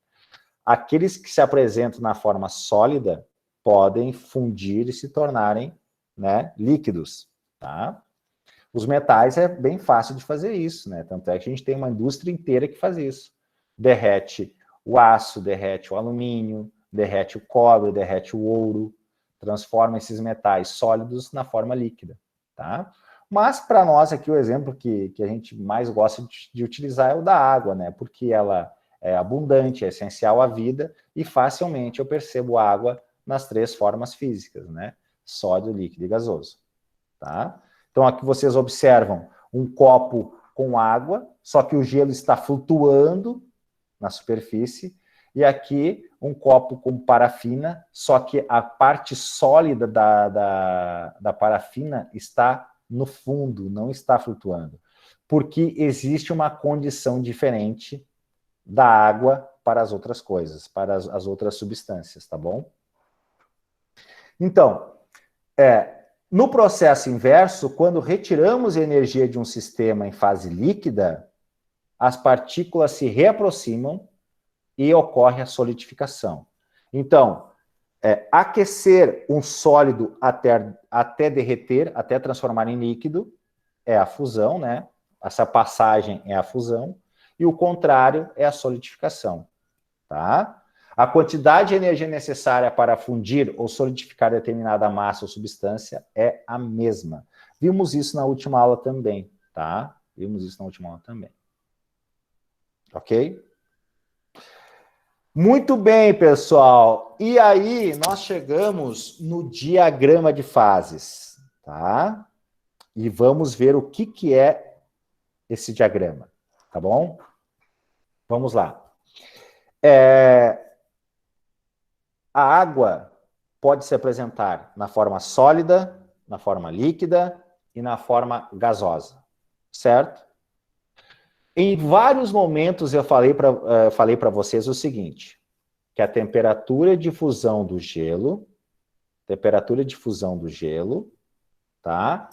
aqueles que se apresentam na forma sólida podem fundir e se tornarem, né, líquidos, tá? Os metais é bem fácil de fazer isso, né? Tanto é que a gente tem uma indústria inteira que faz isso. Derrete o aço, derrete o alumínio, derrete o cobre, derrete o ouro, transforma esses metais sólidos na forma líquida, tá? Mas, para nós aqui, o exemplo que a gente mais gosta de utilizar é o da água, né? Porque ela é abundante, é essencial à vida, e facilmente eu percebo água nas 3 formas físicas, né? Sólido, líquido e gasoso, tá? Então, aqui vocês observam um copo com água, só que o gelo está flutuando na superfície, e aqui um copo com parafina, só que a parte sólida da parafina está no fundo, não está flutuando, porque existe uma condição diferente da água para as outras coisas, para as outras substâncias, tá bom? Então, no processo inverso, quando retiramos energia de um sistema em fase líquida, as partículas se reaproximam e ocorre a solidificação. Então, aquecer um sólido até derreter, até transformar em líquido, é a fusão, né? Essa passagem é a fusão, e o contrário é a solidificação, tá? A quantidade de energia necessária para fundir ou solidificar determinada massa ou substância é a mesma. Vimos isso na última aula também, tá? Ok? Muito bem, pessoal. E aí, nós chegamos no diagrama de fases, tá? E vamos ver o que é esse diagrama, tá bom? Vamos lá. A água pode se apresentar na forma sólida, na forma líquida e na forma gasosa, certo? Em vários momentos eu falei para vocês o seguinte, que a temperatura de fusão do gelo, tá?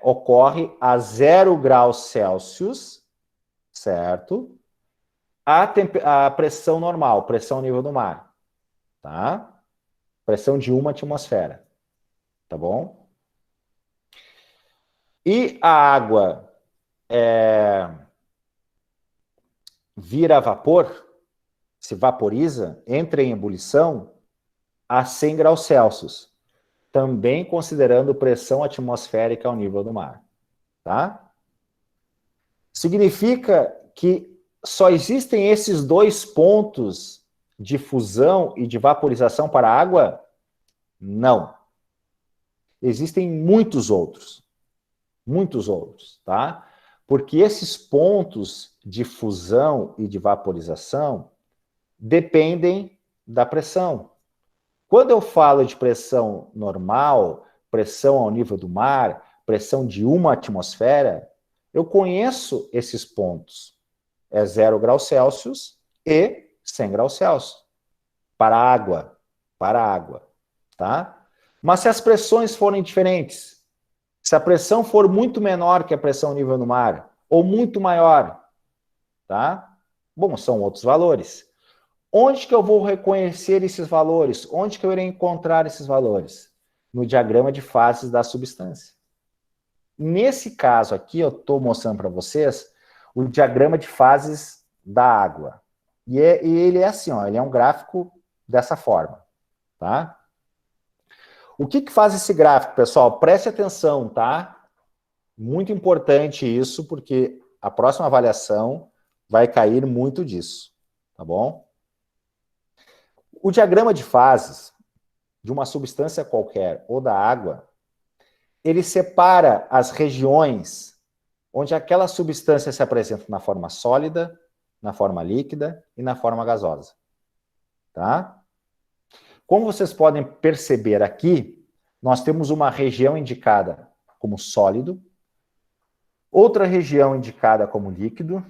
Ocorre a 0 graus Celsius, certo? A pressão normal, pressão nível do mar, tá? Pressão de 1 atmosfera, tá bom? E a água vira vapor, se vaporiza, entra em ebulição a 100 graus Celsius, também considerando pressão atmosférica ao nível do mar, tá? Significa que só existem esses 2 pontos de fusão e de vaporização para a água? Não. Existem muitos outros, tá? Porque esses pontos de fusão e de vaporização dependem da pressão. Quando eu falo de pressão normal, pressão ao nível do mar, pressão de 1 atmosfera, eu conheço esses pontos. É 0 graus Celsius e 100 graus Celsius. Para a água, tá? Mas se as pressões forem diferentes, se a pressão for muito menor que a pressão nível do mar, ou muito maior, tá? Bom, são outros valores. Onde que eu vou reconhecer esses valores? Onde que eu irei encontrar esses valores? No diagrama de fases da substância. Nesse caso aqui, eu estou mostrando para vocês o diagrama de fases da água. E ele é assim, ó, ele é um gráfico dessa forma, tá? O que faz esse gráfico, pessoal? Preste atenção, tá? Muito importante isso, porque a próxima avaliação vai cair muito disso, tá bom? O diagrama de fases de uma substância qualquer ou da água, ele separa as regiões onde aquela substância se apresenta na forma sólida, na forma líquida e na forma gasosa, tá? Como vocês podem perceber aqui, nós temos uma região indicada como sólido, outra região indicada como líquido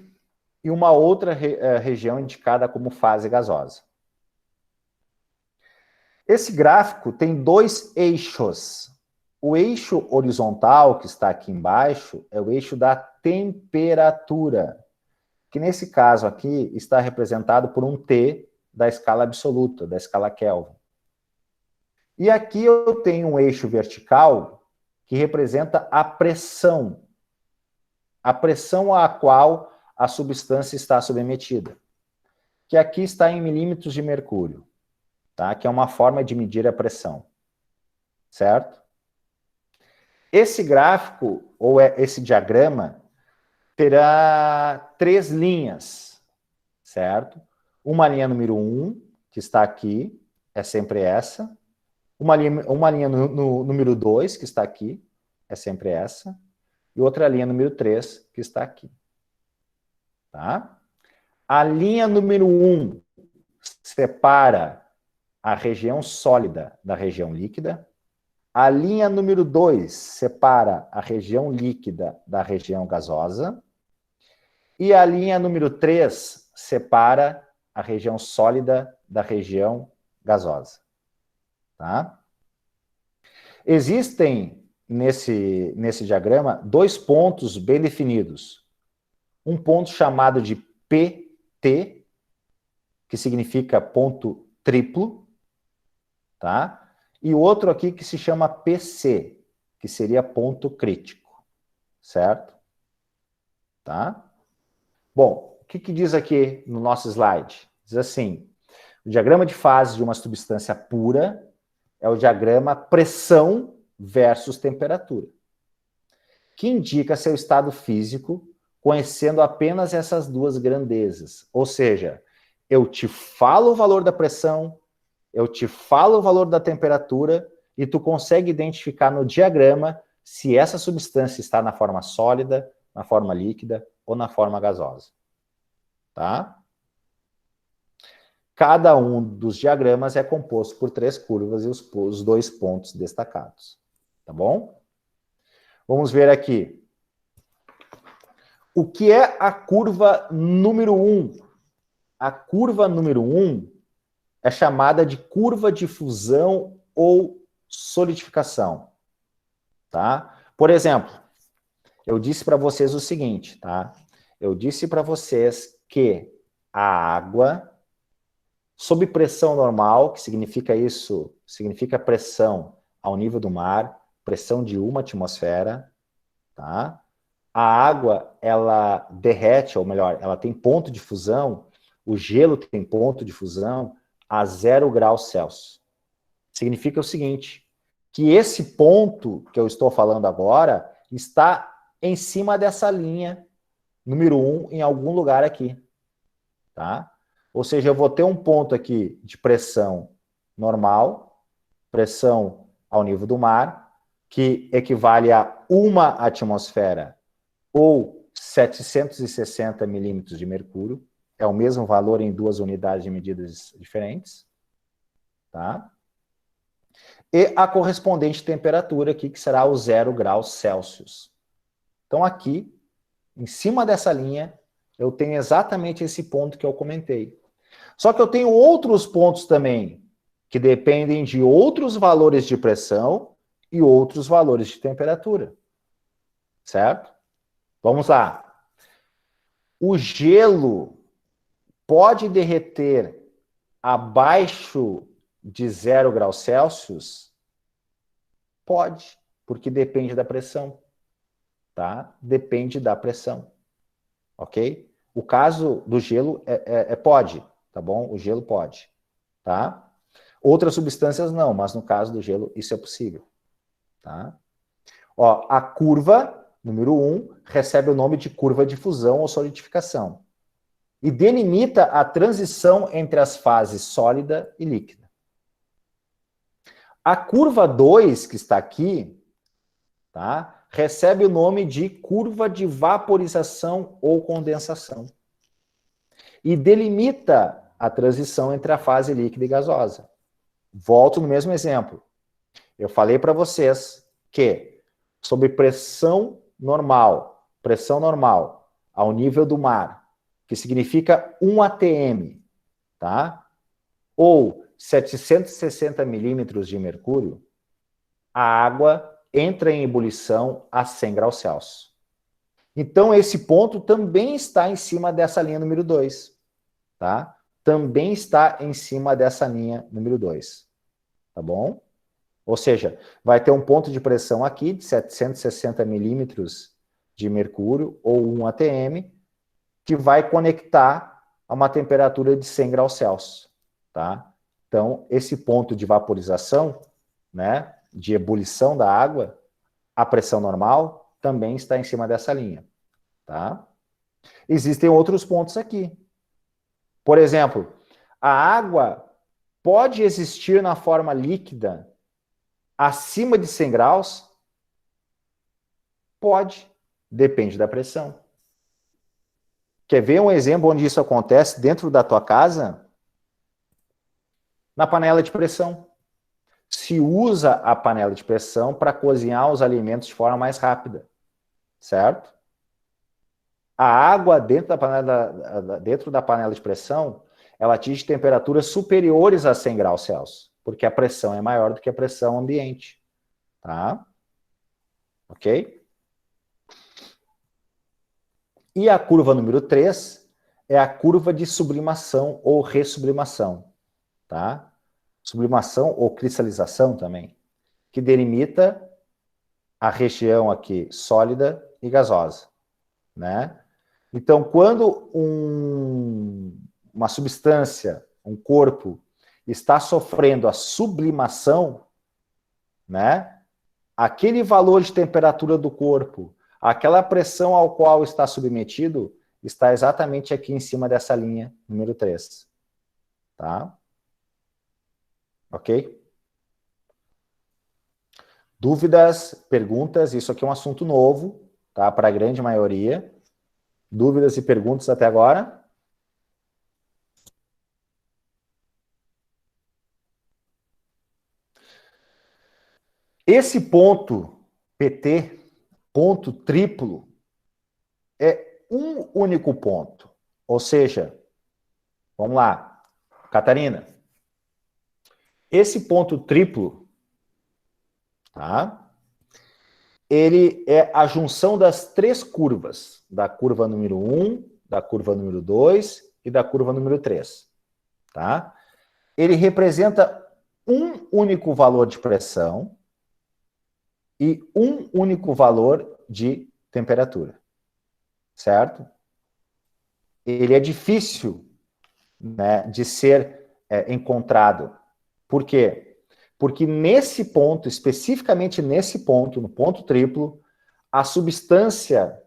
e uma outra região indicada como fase gasosa. Esse gráfico tem dois eixos. O eixo horizontal, que está aqui embaixo, é o eixo da temperatura, que nesse caso aqui está representado por um T da escala absoluta, da escala Kelvin. E aqui eu tenho um eixo vertical que representa a pressão a qual a substância está submetida, que aqui está em milímetros de mercúrio, tá? Que é uma forma de medir a pressão, certo? Esse gráfico, ou esse diagrama, terá 3 linhas, certo? Uma linha número 1, que está aqui, é sempre essa. Uma linha no número 2, que está aqui, é sempre essa. E outra linha número 3, que está aqui. Tá? A linha número 1 separa a região sólida da região líquida. A linha número 2 separa a região líquida da região gasosa. E a linha número 3 separa a região sólida da região gasosa. Tá? Existem, nesse diagrama, 2 pontos bem definidos. Um ponto chamado de PT, que significa ponto triplo, tá? E outro aqui que se chama PC, que seria ponto crítico, certo? Tá? Bom, o que diz aqui no nosso slide? Diz assim, o diagrama de fase de uma substância pura é o diagrama pressão versus temperatura, que indica seu estado físico conhecendo apenas essas duas grandezas. Ou seja, eu te falo o valor da pressão, eu te falo o valor da temperatura e tu consegue identificar no diagrama se essa substância está na forma sólida, na forma líquida ou na forma gasosa. Tá? Cada um dos diagramas é composto por 3 curvas e os 2 pontos destacados. Tá bom? Vamos ver aqui. O que é a curva número 1? A curva número 1 é chamada de curva de fusão ou solidificação. Tá? Por exemplo, eu disse para vocês o seguinte, tá? Eu disse para vocês que a água, sob pressão normal, que significa isso, significa pressão ao nível do mar, pressão de 1 atmosfera, tá? A água, ela derrete, ou melhor, ela tem ponto de fusão, o gelo tem ponto de fusão a 0 graus Celsius. Significa o seguinte, que esse ponto que eu estou falando agora está em cima dessa linha número 1 em algum lugar aqui, tá? Ou seja, eu vou ter um ponto aqui de pressão normal, pressão ao nível do mar, que equivale a 1 atmosfera ou 760 milímetros de mercúrio, é o mesmo valor em 2 unidades de medidas diferentes, tá? E a correspondente temperatura aqui, que será o 0 graus Celsius. Então aqui, em cima dessa linha, eu tenho exatamente esse ponto que eu comentei. Só que eu tenho outros pontos também, que dependem de outros valores de pressão e outros valores de temperatura. Certo? Vamos lá. O gelo pode derreter abaixo de 0 graus Celsius? Pode, porque depende da pressão. tá? Depende da pressão, ok? O caso do gelo pode, tá bom? O gelo pode, tá? Outras substâncias não, mas no caso do gelo isso é possível, tá? Ó, a curva, número 1, recebe o nome de curva de fusão ou solidificação e delimita a transição entre as fases sólida e líquida. A curva 2, que está aqui, tá? Recebe o nome de curva de vaporização ou condensação e delimita a transição entre a fase líquida e gasosa. Volto no mesmo exemplo. Eu falei para vocês que, sob pressão normal ao nível do mar, que significa 1 atm, tá? Ou 760 milímetros de mercúrio, a água entra em ebulição a 100 graus Celsius. Então, esse ponto também está em cima dessa linha número 2, tá? Também está em cima dessa linha número 2, tá bom? Ou seja, vai ter um ponto de pressão aqui de 760 milímetros de mercúrio, ou 1 atm, que vai conectar a uma temperatura de 100 graus Celsius, tá? Então, esse ponto de vaporização, né, de ebulição da água, a pressão normal, também está em cima dessa linha, tá? Existem outros pontos aqui. Por exemplo, a água pode existir na forma líquida acima de 100 graus? Pode, depende da pressão. Quer ver um exemplo onde isso acontece dentro da tua casa? Na panela de pressão. Se usa a panela de pressão para cozinhar os alimentos de forma mais rápida, certo? A água dentro da panela de pressão, ela atinge temperaturas superiores a 100 graus Celsius, porque a pressão é maior do que a pressão ambiente, tá? Ok? E a curva número 3 é a curva de sublimação ou ressublimação, tá? Sublimação ou cristalização também, que delimita a região aqui sólida e gasosa, né? Então, quando uma substância, um corpo, está sofrendo a sublimação, né? Aquele valor de temperatura do corpo, aquela pressão ao qual está submetido, está exatamente aqui em cima dessa linha, número 3. Tá? Ok? Dúvidas, perguntas, isso aqui é um assunto novo, tá? Para a grande maioria. Dúvidas e perguntas até agora? Esse ponto PT, ponto triplo, é um único ponto. Ou seja, vamos lá, Catarina. Esse ponto triplo, tá? Ele é a junção das 3 curvas, da curva número 1, da curva número 2 e da curva número 3, tá? Ele representa um único valor de pressão e um único valor de temperatura, certo? Ele é difícil, né, de ser encontrado. Por quê? Porque nesse ponto, especificamente nesse ponto, no ponto triplo, a substância,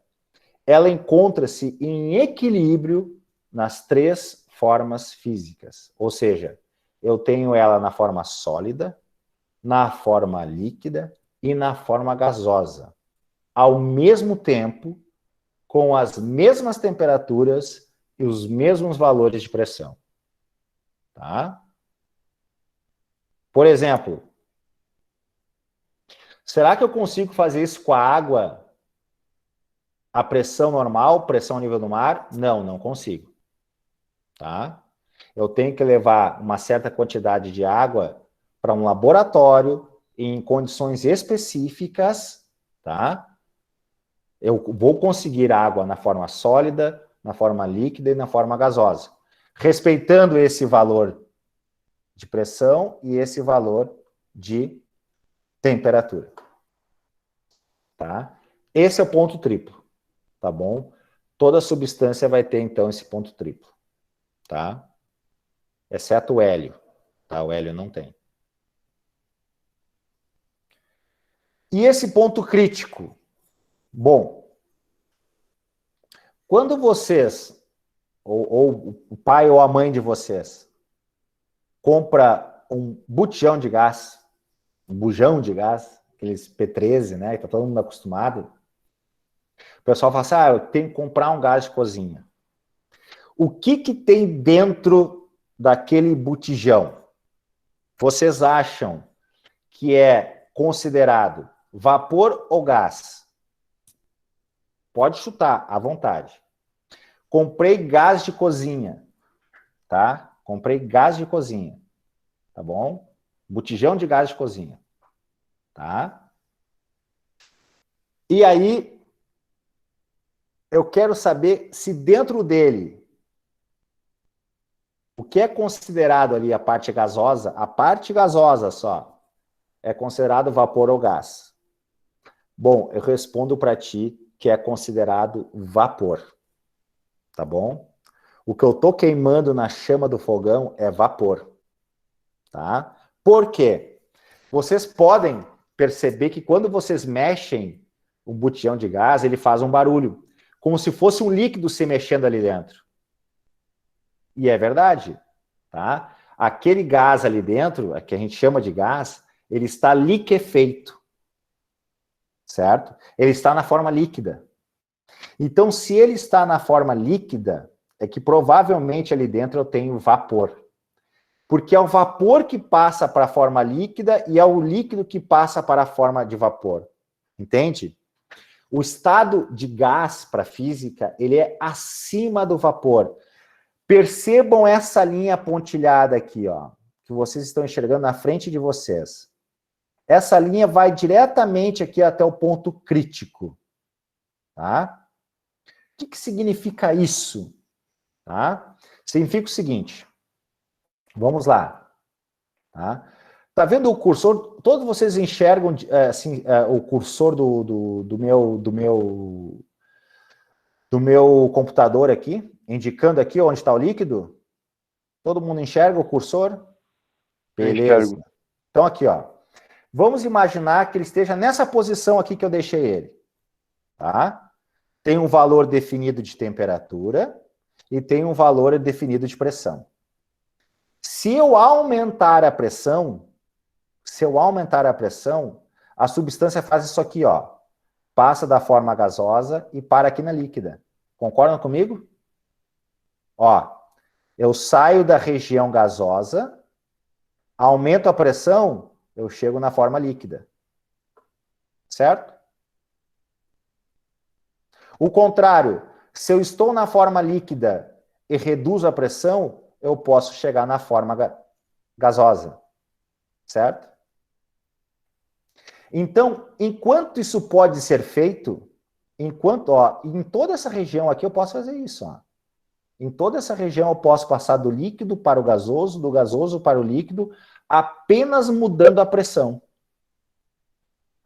ela encontra-se em equilíbrio nas 3 formas físicas. Ou seja, eu tenho ela na forma sólida, na forma líquida e na forma gasosa. Ao mesmo tempo, com as mesmas temperaturas e os mesmos valores de pressão. Tá? Por exemplo, será que eu consigo fazer isso com a água a pressão normal, pressão a nível do mar? Não, não consigo. Tá? Eu tenho que levar uma certa quantidade de água para um laboratório em condições específicas, tá? Eu vou conseguir água na forma sólida, na forma líquida e na forma gasosa, respeitando esse valor de pressão e esse valor de temperatura. Tá? Esse é o ponto triplo, tá bom? Toda substância vai ter, então, esse ponto triplo, tá? Exceto o hélio, tá? O hélio não tem. E esse ponto crítico? Bom, quando vocês, ou o pai ou a mãe de vocês, compra um botijão de gás, um bujão de gás, aqueles P13, né? Que tá todo mundo acostumado. O pessoal fala assim, eu tenho que comprar um gás de cozinha. O que tem dentro daquele botijão? Vocês acham que é considerado vapor ou gás? Pode chutar, à vontade. Comprei gás de cozinha, tá? Comprei gás de cozinha, tá bom? Botijão de gás de cozinha, tá? E aí, eu quero saber se dentro dele, o que é considerado ali a parte gasosa só, é considerado vapor ou gás. Bom, eu respondo para ti que é considerado vapor, tá bom? O que eu tô queimando na chama do fogão é vapor, tá? Por quê? Vocês podem perceber que quando vocês mexem um botijão de gás, ele faz um barulho, como se fosse um líquido se mexendo ali dentro. E é verdade, tá? Aquele gás ali dentro, que a gente chama de gás, ele está liquefeito, certo? Ele está na forma líquida. Então, se ele está na forma líquida, é que provavelmente ali dentro eu tenho vapor. Porque é o vapor que passa para a forma líquida e é o líquido que passa para a forma de vapor. Entende? O estado de gás para a física, ele é acima do vapor. Percebam essa linha pontilhada aqui, ó, que vocês estão enxergando na frente de vocês. Essa linha vai diretamente aqui até o ponto crítico. Tá? O que significa isso? Tá? Significa o seguinte. Vamos lá. Tá vendo o cursor? Todos vocês enxergam assim, o cursor do meu computador aqui, indicando aqui onde está o líquido? Todo mundo enxerga o cursor? Beleza. Então aqui, ó. Vamos imaginar que ele esteja nessa posição aqui que eu deixei ele. Tá? Tem um valor definido de temperatura e tem um valor definido de pressão. Se eu aumentar a pressão, a substância faz isso aqui, ó. Passa da forma gasosa e para aqui na líquida. Concordam comigo? Ó, eu saio da região gasosa, aumento a pressão, eu chego na forma líquida. Certo? O contrário, se eu estou na forma líquida e reduzo a pressão, eu posso chegar na forma gasosa. Certo? Então, enquanto isso pode ser feito, em toda essa região aqui eu posso fazer isso, ó. Em toda essa região eu posso passar do líquido para o gasoso, do gasoso para o líquido, apenas mudando a pressão.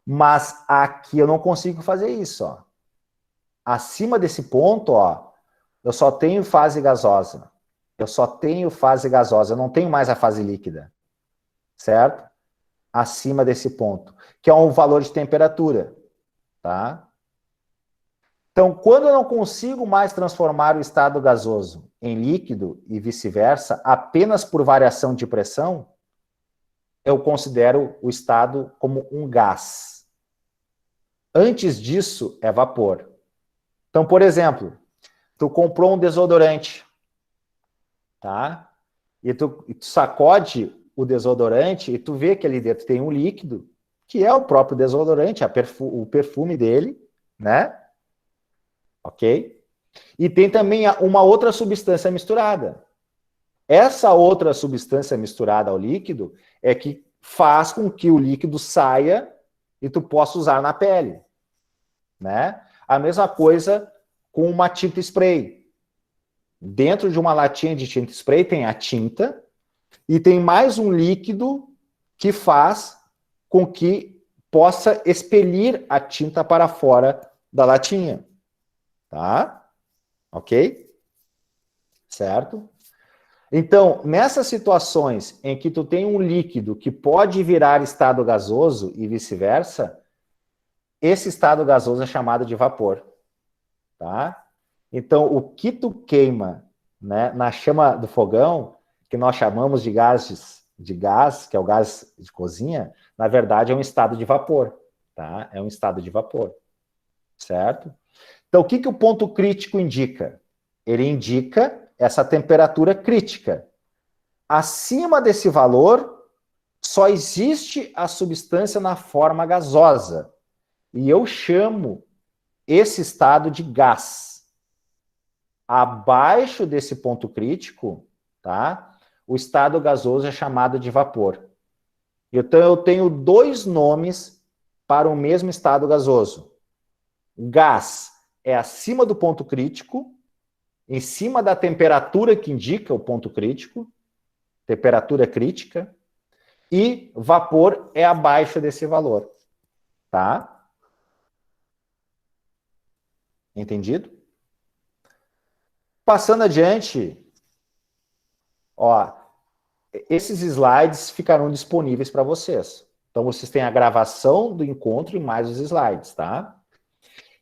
Mas aqui eu não consigo fazer isso, ó. Acima desse ponto, ó, eu só tenho fase gasosa. Eu não tenho mais a fase líquida. Certo? Acima desse ponto, que é um valor de temperatura, tá? Então, quando eu não consigo mais transformar o estado gasoso em líquido e vice-versa, apenas por variação de pressão, eu considero o estado como um gás. Antes disso, é vapor. Então, por exemplo, tu comprou um desodorante, tá? E tu sacode o desodorante e tu vê que ali dentro tem um líquido, que é o próprio desodorante, o perfume dele, né? Ok? E tem também uma outra substância misturada. Essa outra substância misturada ao líquido é que faz com que o líquido saia e tu possa usar na pele, né? A mesma coisa com uma tinta spray. Dentro de uma latinha de tinta spray tem a tinta e tem mais um líquido que faz com que possa expelir a tinta para fora da latinha, tá? Ok? Certo? Então, nessas situações em que tu tem um líquido que pode virar estado gasoso e vice-versa, esse estado gasoso é chamado de vapor, tá? Então, o que tu queima, né, na chama do fogão, que nós chamamos de gás, que é o gás de cozinha, na verdade é um estado de vapor, tá? É um estado de vapor, certo? Então, o que o ponto crítico indica? Ele indica essa temperatura crítica. Acima desse valor, só existe a substância na forma gasosa. E eu chamo esse estado de gás. Abaixo desse ponto crítico, tá? O estado gasoso é chamado de vapor. Então, eu tenho dois nomes para o mesmo estado gasoso. Gás é acima do ponto crítico, em cima da temperatura que indica o ponto crítico, temperatura crítica, e vapor é abaixo desse valor, tá? Entendido? Passando adiante, ó, esses slides ficarão disponíveis para vocês. Então, vocês têm a gravação do encontro e mais os slides, tá?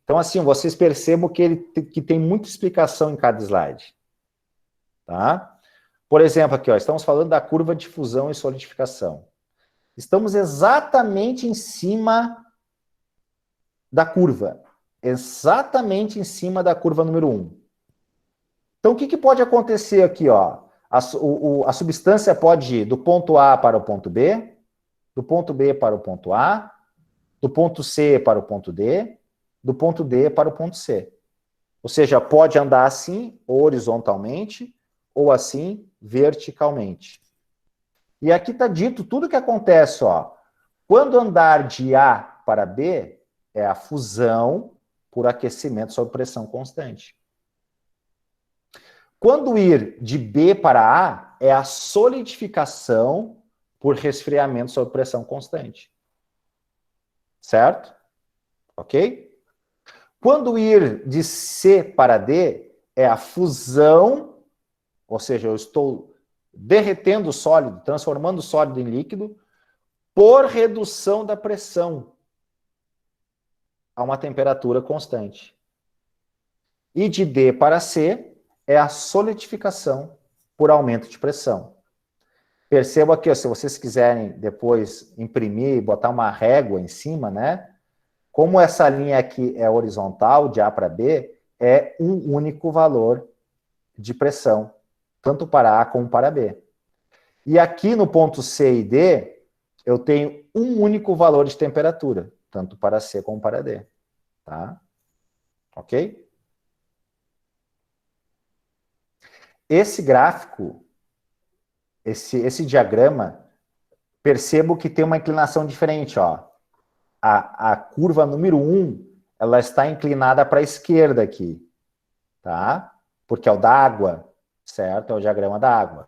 Então, assim, vocês percebam que tem muita explicação em cada slide, tá? Por exemplo, aqui, ó, estamos falando da curva de fusão e solidificação. Estamos exatamente em cima da curva. Exatamente em cima da curva número 1. Então, o que pode acontecer aqui, ó? A substância pode ir do ponto A para o ponto B, do ponto B para o ponto A, do ponto C para o ponto D, do ponto D para o ponto C. Ou seja, pode andar assim, horizontalmente, ou assim, verticalmente. E aqui está dito tudo o que acontece, ó. Quando andar de A para B, é a fusão por aquecimento sob pressão constante. Quando ir de B para A, é a solidificação por resfriamento sob pressão constante. Certo? Ok? Quando ir de C para D, é a fusão, ou seja, eu estou derretendo o sólido, transformando o sólido em líquido, por redução da pressão a uma temperatura constante. E de D para C é a solidificação por aumento de pressão. Perceba aqui, ó, se vocês quiserem depois imprimir e botar uma régua em cima, né? Como essa linha aqui é horizontal, de A para B, é um único valor de pressão, tanto para A como para B. E aqui no ponto C e D, eu tenho um único valor de temperatura, tanto para C como para D. Tá? Ok? Esse gráfico, esse diagrama, percebo que tem uma inclinação diferente, ó. A curva número 1, ela está inclinada para a esquerda aqui, tá? Porque é o da água, certo? É o diagrama da água.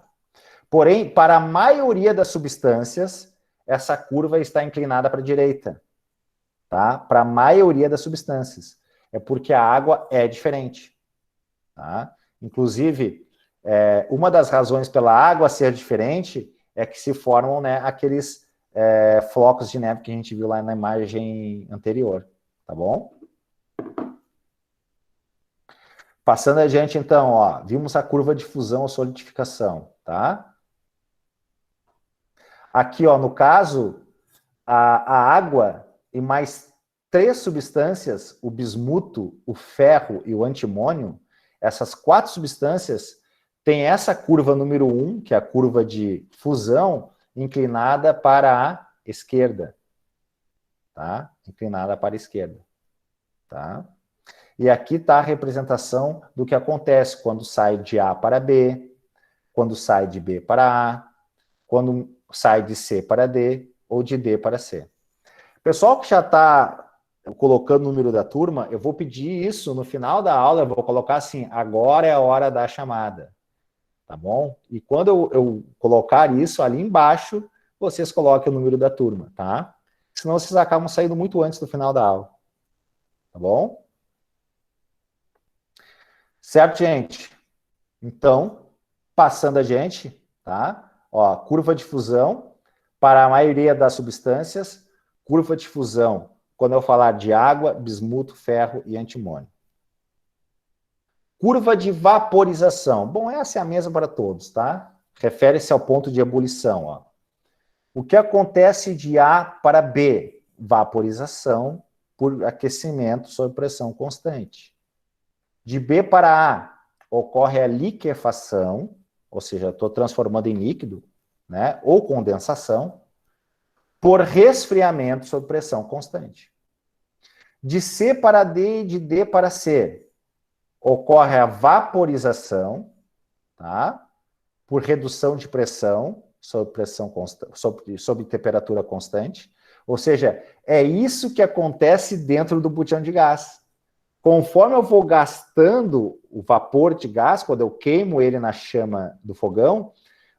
Porém, para a maioria das substâncias, essa curva está inclinada para a direita, tá? Para a maioria das substâncias. É porque a água é diferente, tá? Inclusive, uma das razões pela água ser diferente é que se formam, né, aqueles flocos de neve que a gente viu lá na imagem anterior, tá bom? Passando adiante, então, ó, vimos a curva de fusão ou solidificação, tá? Aqui, ó, no caso, a água e mais 3 substâncias, o bismuto, o ferro e o antimônio, essas 4 substâncias têm essa curva número 1, que é a curva de fusão, inclinada para a esquerda, tá? Inclinada para a esquerda, tá? E aqui está a representação do que acontece quando sai de A para B, quando sai de B para A, quando sai de C para D ou de D para C. Pessoal que já está colocando o número da turma, eu vou pedir isso no final da aula, eu vou colocar assim, agora é a hora da chamada, tá bom? E quando eu colocar isso ali embaixo, vocês coloquem o número da turma, tá? Senão vocês acabam saindo muito antes do final da aula, tá bom? Certo, gente? Então, passando a gente, tá? Ó, curva de fusão, para a maioria das substâncias, curva de fusão, quando eu falar de água, bismuto, ferro e antimônio. Curva de vaporização. Bom, essa é a mesma para todos, tá? Refere-se ao ponto de ebulição, ó. O que acontece de A para B? Vaporização por aquecimento sob pressão constante. De B para A, ocorre a liquefação, ou seja, estou transformando em líquido, né? Ou condensação, por resfriamento sob pressão constante. De C para D e de D para C, ocorre a vaporização, tá? Por redução de pressão sob pressão sob temperatura constante. Ou seja, é isso que acontece dentro do botijão de gás. Conforme eu vou gastando o vapor de gás, quando eu queimo ele na chama do fogão,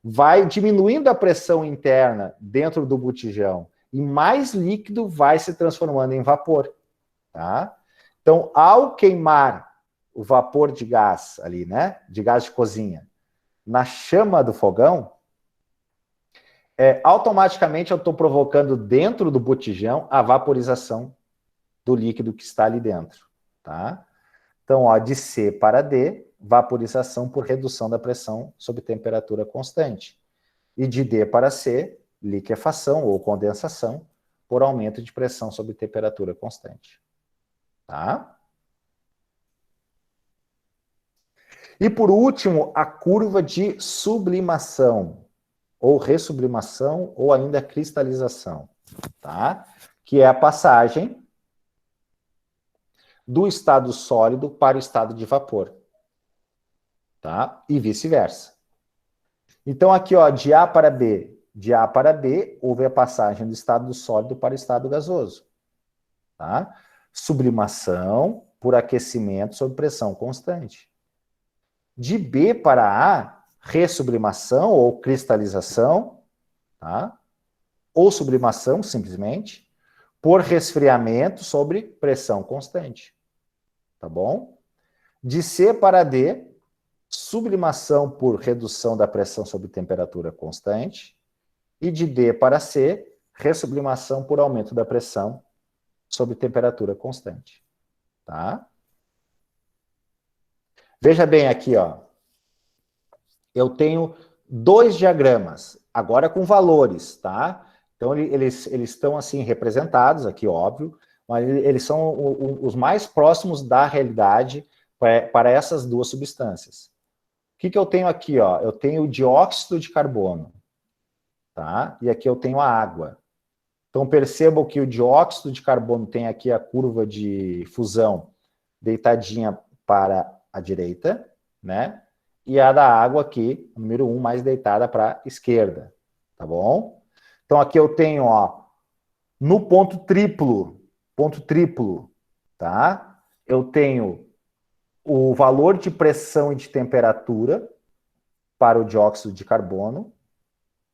vai diminuindo a pressão interna dentro do botijão e mais líquido vai se transformando em vapor, tá? Então, ao queimar o vapor de gás ali, né, de gás de cozinha, na chama do fogão, automaticamente eu estou provocando dentro do botijão a vaporização do líquido que está ali dentro, tá? Então, ó, de C para D, vaporização por redução da pressão sob temperatura constante. E de D para C, liquefação ou condensação por aumento de pressão sob temperatura constante. Tá? E por último, a curva de sublimação, ou ressublimação, ou ainda cristalização, tá? Que é a passagem do estado sólido para o estado de vapor, tá? E vice-versa. Então aqui, ó, de A para B, houve a passagem do estado sólido para o estado gasoso, tá? Sublimação por aquecimento sob pressão constante. De B para A, ressublimação ou cristalização, tá? Ou sublimação, simplesmente, por resfriamento sobre pressão constante, tá bom? De C para D, sublimação por redução da pressão sob temperatura constante, e de D para C, ressublimação por aumento da pressão sob temperatura constante, tá? Veja bem aqui, ó. Eu tenho dois diagramas, agora com valores, tá? Então, eles estão, assim, representados aqui, óbvio, mas eles são os mais próximos da realidade para essas duas substâncias. O que eu tenho aqui, ó? Eu tenho o dióxido de carbono, tá? E aqui eu tenho a água. Então, percebam que o dióxido de carbono tem aqui a curva de fusão deitadinha para a direita, né? E a da água aqui, número 1, mais deitada para a esquerda, tá bom? Então, aqui eu tenho, ó, no ponto triplo, tá? Eu tenho o valor de pressão e de temperatura para o dióxido de carbono.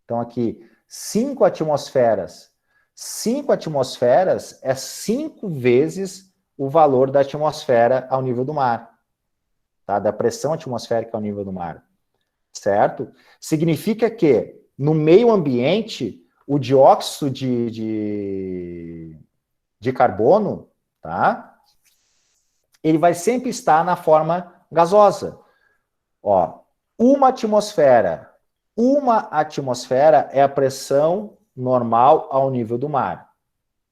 Então, aqui, 5 atmosferas. 5 atmosferas é 5 vezes o valor da atmosfera ao nível do mar, tá? Da pressão atmosférica ao nível do mar, certo? Significa que, no meio ambiente, o dióxido de carbono, tá? Ele vai sempre estar na forma gasosa. Ó, uma atmosfera é a pressão normal ao nível do mar.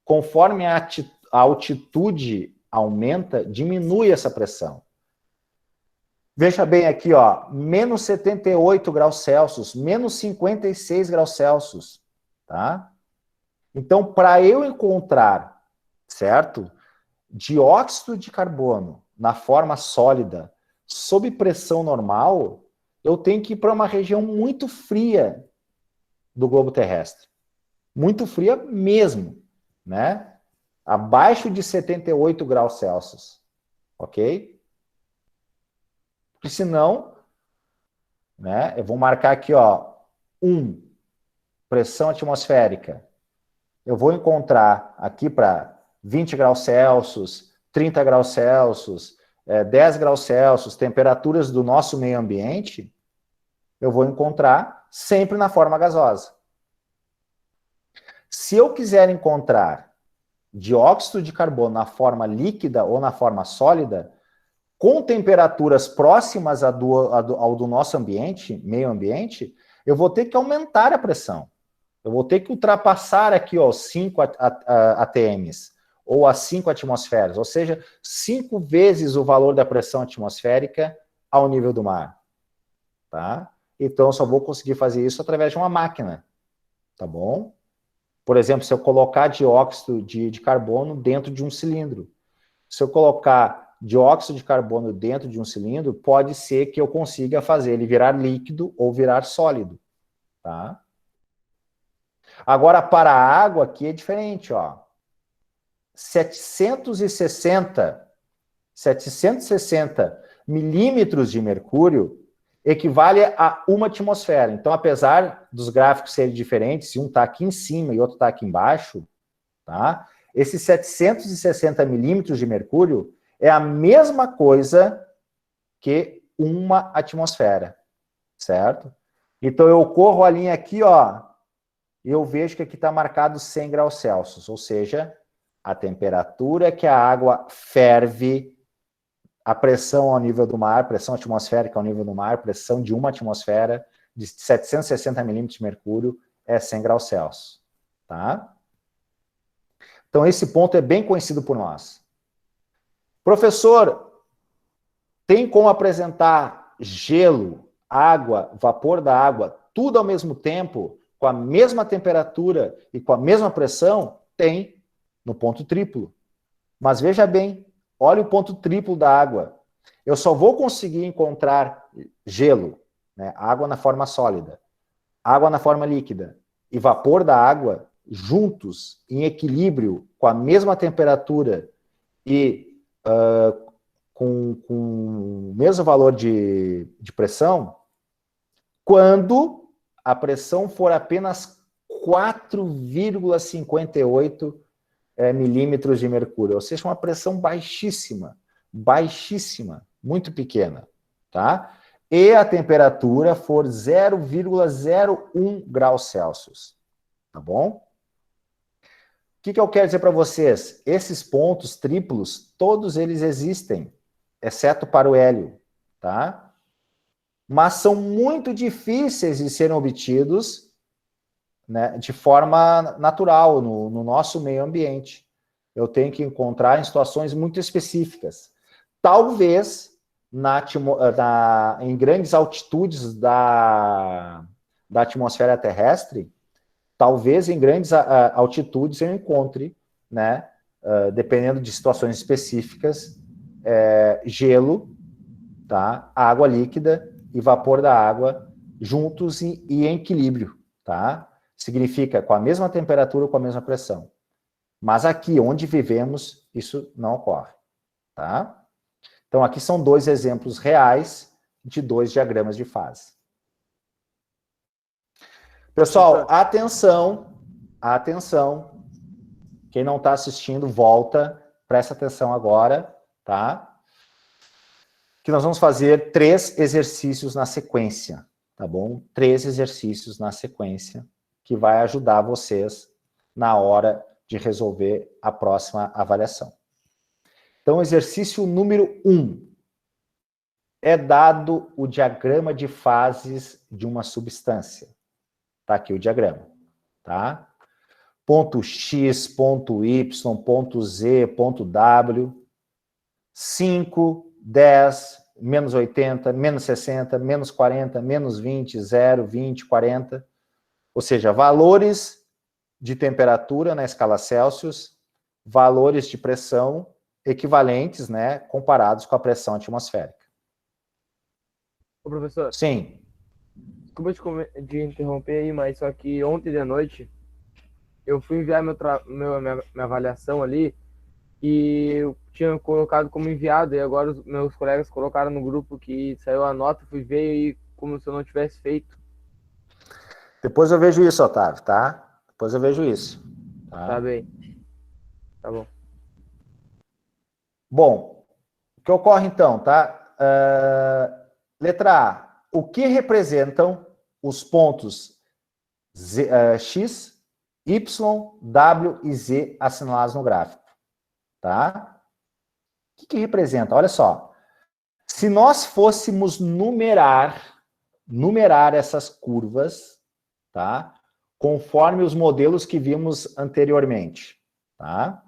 Conforme a altitude aumenta, diminui essa pressão. Veja bem aqui, ó, menos 78 graus Celsius, menos 56 graus Celsius, tá? Então, para eu encontrar, certo, dióxido de carbono na forma sólida, sob pressão normal, eu tenho que ir para uma região muito fria do globo terrestre. Muito fria mesmo, né? Abaixo de 78 graus Celsius, ok? Porque senão, né, eu vou marcar aqui, ó, 1, pressão atmosférica. Eu vou encontrar aqui para 20 graus Celsius, 30 graus Celsius, 10 graus Celsius, temperaturas do nosso meio ambiente, eu vou encontrar sempre na forma gasosa. Se eu quiser encontrar dióxido de carbono na forma líquida ou na forma sólida, com temperaturas próximas ao do nosso ambiente, meio ambiente, eu vou ter que aumentar a pressão. Eu vou ter que ultrapassar aqui os 5 atms, ou as 5 atmosferas, ou seja, 5 vezes o valor da pressão atmosférica ao nível do mar. Tá? Então, eu só vou conseguir fazer isso através de uma máquina. Tá bom? Por exemplo, se eu colocar dióxido de carbono dentro de um cilindro. Se eu colocar dióxido de carbono dentro de um cilindro, pode ser que eu consiga fazer ele virar líquido ou virar sólido. Tá? Agora, para a água, aqui é diferente, ó. 760 milímetros de mercúrio equivale a uma atmosfera. Então, apesar dos gráficos serem diferentes, se um está aqui em cima e outro está aqui embaixo, tá? Esses 760 milímetros de mercúrio é a mesma coisa que uma atmosfera, certo? Então, eu corro a linha aqui, ó, e eu vejo que aqui está marcado 100 graus Celsius, ou seja, a temperatura que a água ferve, a pressão ao nível do mar, pressão atmosférica ao nível do mar, pressão de uma atmosfera de 760 milímetros de mercúrio é 100 graus Celsius. Tá? Então, esse ponto é bem conhecido por nós. Professor, tem como apresentar gelo, água, vapor da água, tudo ao mesmo tempo, com a mesma temperatura e com a mesma pressão? Tem, no ponto triplo. Mas veja bem, olha o ponto triplo da água. Eu só vou conseguir encontrar gelo, né, água na forma sólida, água na forma líquida e vapor da água juntos, em equilíbrio, com a mesma temperatura e com o mesmo valor de pressão, quando a pressão for apenas 4,58 milímetros de mercúrio, ou seja, uma pressão baixíssima, baixíssima, muito pequena, tá? E a temperatura for 0,01 graus Celsius, tá bom? O que eu quero dizer para vocês? Esses pontos triplos, todos eles existem, exceto para o hélio, tá? Mas são muito difíceis de serem obtidos, né, de forma natural, no nosso meio ambiente. Eu tenho que encontrar em situações muito específicas. Talvez em grandes altitudes da atmosfera terrestre, talvez em grandes altitudes eu encontre, né, dependendo de situações específicas, gelo, tá, água líquida e vapor da água juntos e em equilíbrio, tá? Significa com a mesma temperatura ou com a mesma pressão. Mas aqui, onde vivemos, isso não ocorre, tá? Então, aqui são 2 exemplos reais de 2 diagramas de fase. Pessoal, atenção, atenção. Quem não está assistindo, volta, presta atenção agora, tá? Que nós vamos fazer 3 exercícios na sequência, tá bom? 3 exercícios na sequência, que vai ajudar vocês na hora de resolver a próxima avaliação. Então, exercício número 1. É dado o diagrama de fases de uma substância. Tá aqui o diagrama, tá? Ponto X, ponto Y, ponto Z, ponto W, 5, 10, menos 80, menos 60, menos 40, menos 20, 0, 20, 40... Ou seja, valores de temperatura na escala Celsius, valores de pressão equivalentes, né, comparados com a pressão atmosférica. Ô, professor. Sim. Desculpa de interromper aí, mas só que ontem de noite eu fui enviar minha avaliação ali e eu tinha colocado como enviado, e agora os meus colegas colocaram no grupo que saiu a nota, fui ver e como se eu não tivesse feito. Depois eu vejo isso, Otávio, tá? Depois eu vejo isso. Tá bem. Tá bom. Bom, O que ocorre então, tá? Letra A. O que representam os pontos X, Y, W e Z assinalados no gráfico? Tá? O que representa? Olha só. Se nós fôssemos numerar essas curvas, tá? Conforme os modelos que vimos anteriormente, tá?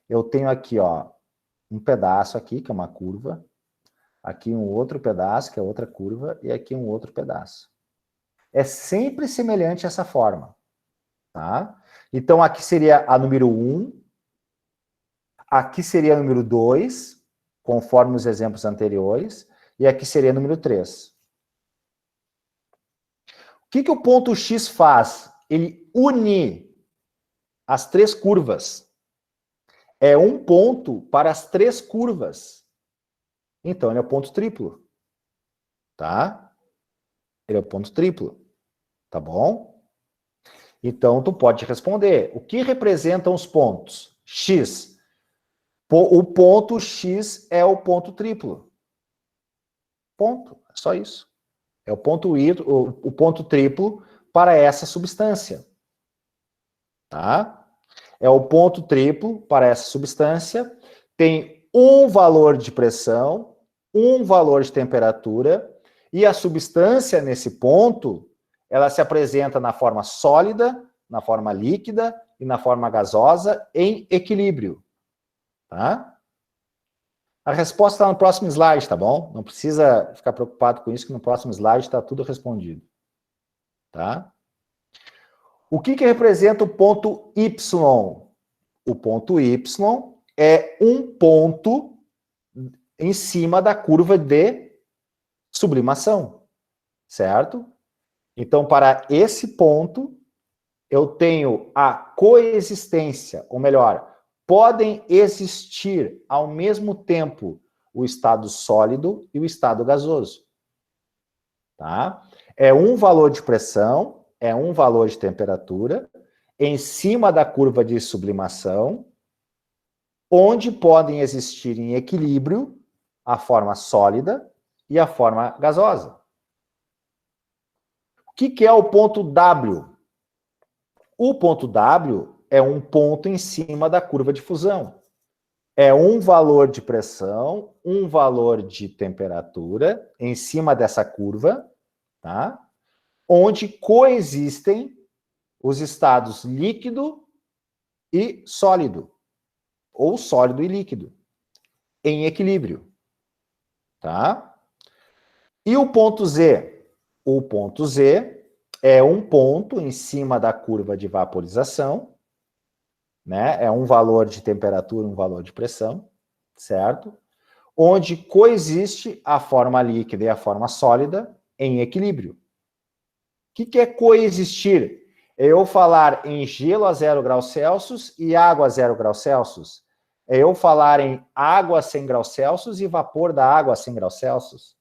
Eu tenho aqui, ó, um pedaço aqui, que é uma curva, aqui um outro pedaço, que é outra curva, e aqui um outro pedaço. É sempre semelhante a essa forma, tá? Então, aqui seria a número 1, aqui seria a número 2, conforme os exemplos anteriores, e aqui seria a número 3. O que o ponto X faz? Ele une as 3 curvas. É um ponto para as 3 curvas. Então, ele é o ponto triplo. Tá? Ele é o ponto triplo. Tá bom? Então, tu pode responder. O que representam os pontos? X. O ponto X é o ponto triplo. Ponto. É só isso. É o ponto triplo para essa substância. Tá? É o ponto triplo para essa substância. Tem um valor de pressão, um valor de temperatura, e a substância nesse ponto, ela se apresenta na forma sólida, na forma líquida e na forma gasosa em equilíbrio. Tá? A resposta está no próximo slide, tá bom? Não precisa ficar preocupado com isso, que no próximo slide está tudo respondido. Tá? O que representa o ponto Y? O ponto Y é um ponto em cima da curva de sublimação, certo? Então, para esse ponto, eu tenho a coexistência, ou melhor, podem existir ao mesmo tempo o estado sólido e o estado gasoso. Tá? É um valor de pressão, é um valor de temperatura, em cima da curva de sublimação, onde podem existir em equilíbrio a forma sólida e a forma gasosa. O que é o ponto W? O ponto W é um ponto em cima da curva de fusão. É um valor de pressão, um valor de temperatura em cima dessa curva, tá? Onde coexistem os estados líquido e sólido, ou sólido e líquido, em equilíbrio. Tá? E o ponto Z? O ponto Z é um ponto em cima da curva de vaporização, né? É um valor de temperatura, um valor de pressão, certo? Onde coexiste a forma líquida e a forma sólida em equilíbrio. O que é coexistir? É eu falar em gelo a 0 graus Celsius e água a 0 graus Celsius. É eu falar em água a 100 graus Celsius e vapor da água a 100 graus Celsius.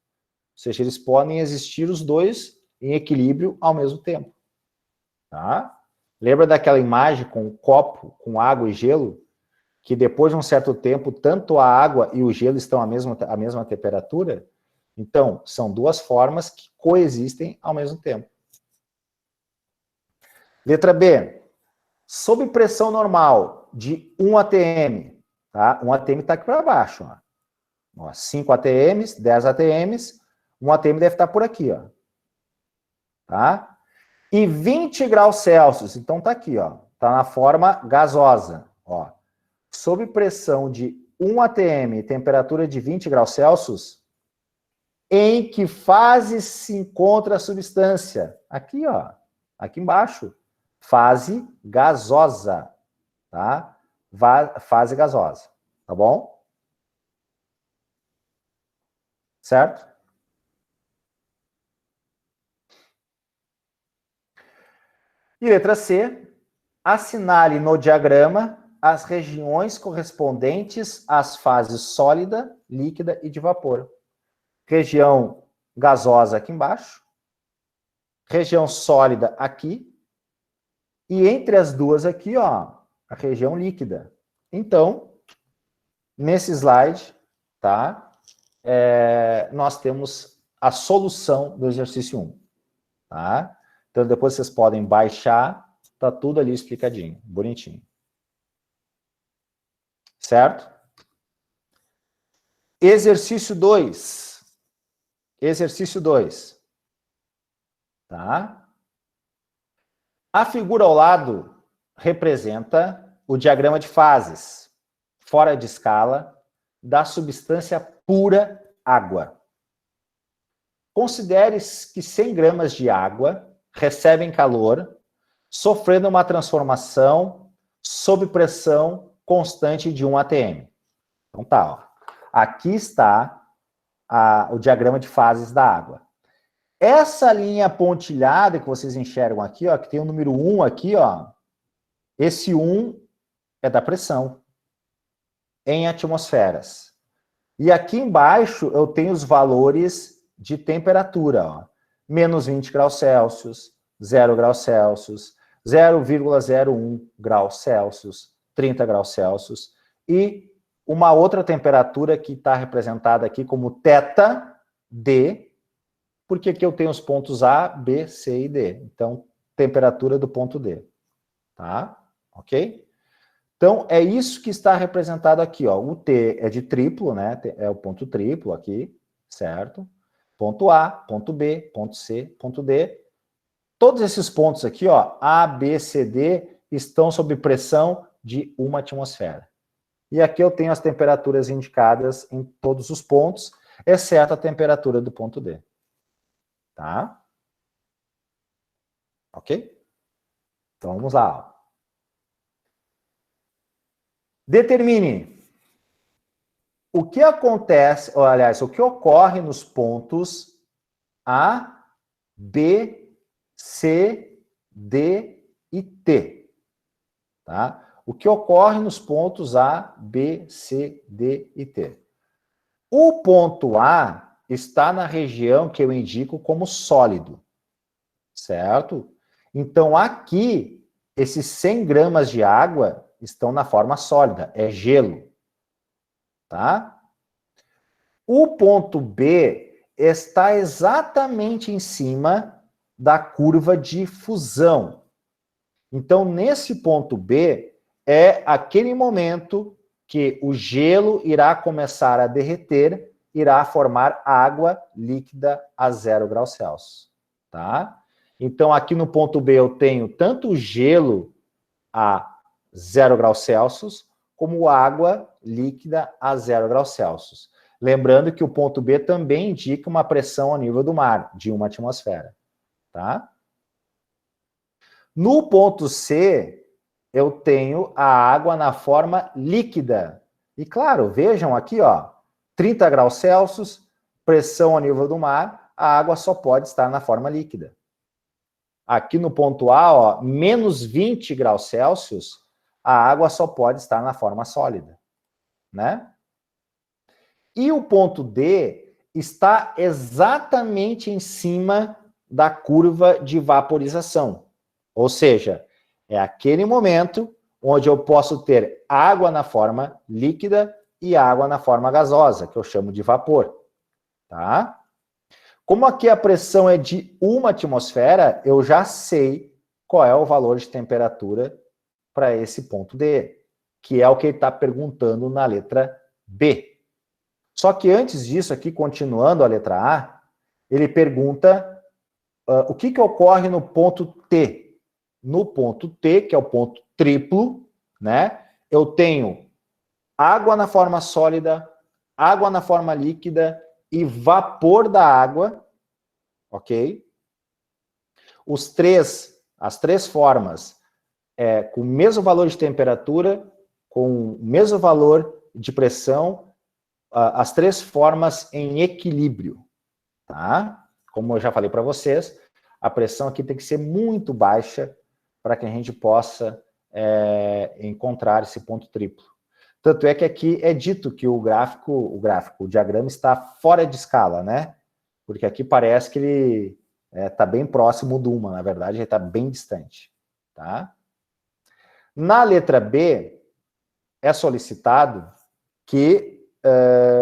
Ou seja, eles podem existir os dois em equilíbrio ao mesmo tempo. Tá? Lembra daquela imagem com um copo com água e gelo? Que depois de um certo tempo, tanto a água e o gelo estão à mesma temperatura? Então, são duas formas que coexistem ao mesmo tempo. Letra B. Sob pressão normal de 1 atm, tá? 1 atm está aqui para baixo. Ó. 5 atms, 10 atms, 1 atm deve estar por aqui. Ó. Tá? E 20 graus Celsius, então está aqui, ó. Está na forma gasosa. Ó. Sob pressão de 1 atm, temperatura de 20 graus Celsius, em que fase se encontra a substância? Aqui, ó. Aqui embaixo. Fase gasosa, tá? Fase gasosa, tá bom? Certo? E letra C, assinale no diagrama as regiões correspondentes às fases sólida, líquida e de vapor. Região gasosa aqui embaixo, região sólida aqui, e entre as duas aqui, ó, a região líquida. Então, nesse slide, tá? nós temos a solução do exercício 1. Tá? Então, depois vocês podem baixar, tá tudo ali explicadinho, bonitinho. Certo? Exercício 2. Exercício 2. Tá? A figura ao lado representa o diagrama de fases, fora de escala, da substância pura água. Considere que 100 gramas de água recebem calor, sofrendo uma transformação sob pressão constante de 1 atm. Então tá, ó. Aqui está o diagrama de fases da água. Essa linha pontilhada que vocês enxergam aqui, ó, que tem o número 1 aqui, ó, esse 1 é da pressão em atmosferas. E aqui embaixo eu tenho os valores de temperatura, ó. Menos 20 graus Celsius, 0 graus Celsius, 0,01 graus Celsius, 30 graus Celsius, e uma outra temperatura que está representada aqui como θ, D, porque aqui eu tenho os pontos A, B, C e D. Então, temperatura do ponto D. Tá? Ok? Então, é isso que está representado aqui, ó. O T é de triplo, né? É o ponto triplo aqui, certo? Ponto A, ponto B, ponto C, ponto D. Todos esses pontos aqui, ó, A, B, C, D, estão sob pressão de 1 atmosfera. E aqui eu tenho as temperaturas indicadas em todos os pontos, exceto a temperatura do ponto D. Tá? Ok? Então, vamos lá, ó. Determine o que acontece, ou, aliás, o que ocorre nos pontos A, B, C, D e T. Tá? O que ocorre nos pontos A, B, C, D e T. O ponto A está na região que eu indico como sólido, certo? Então, aqui, esses 100 gramas de água estão na forma sólida, é gelo, tá? O ponto B está exatamente em cima da curva de fusão. Então, nesse ponto B, é aquele momento que o gelo irá começar a derreter, irá formar água líquida a 0 graus Celsius, tá? Então, aqui no ponto B eu tenho tanto o gelo a 0 graus Celsius, como água líquida a 0 graus Celsius. Lembrando que o ponto B também indica uma pressão ao nível do mar, de 1 atmosfera, tá? No ponto C, eu tenho a água na forma líquida. E claro, vejam aqui, ó, 30 graus Celsius, pressão ao nível do mar, a água só pode estar na forma líquida. Aqui no ponto A, ó, menos 20 graus Celsius, a água só pode estar na forma sólida, né? E o ponto D está exatamente em cima da curva de vaporização. Ou seja, é aquele momento onde eu posso ter água na forma líquida e água na forma gasosa, que eu chamo de vapor, tá? Como aqui a pressão é de 1 atmosfera, eu já sei qual é o valor de temperatura para esse ponto D, que é o que ele está perguntando na letra B. Só que antes disso, aqui, continuando a letra A, ele pergunta o que ocorre no ponto T. No ponto T, que é o ponto triplo, né? Eu tenho água na forma sólida, água na forma líquida e vapor da água, ok? As três formas, com o mesmo valor de temperatura, com o mesmo valor de pressão, as três formas em equilíbrio, tá? Como eu já falei para vocês, a pressão aqui tem que ser muito baixa para que a gente possa encontrar esse ponto triplo. Tanto é que aqui é dito que o diagrama está fora de escala, né? Porque aqui parece que ele está bem próximo do 1, na verdade ele está bem distante, tá? Na letra B, é solicitado que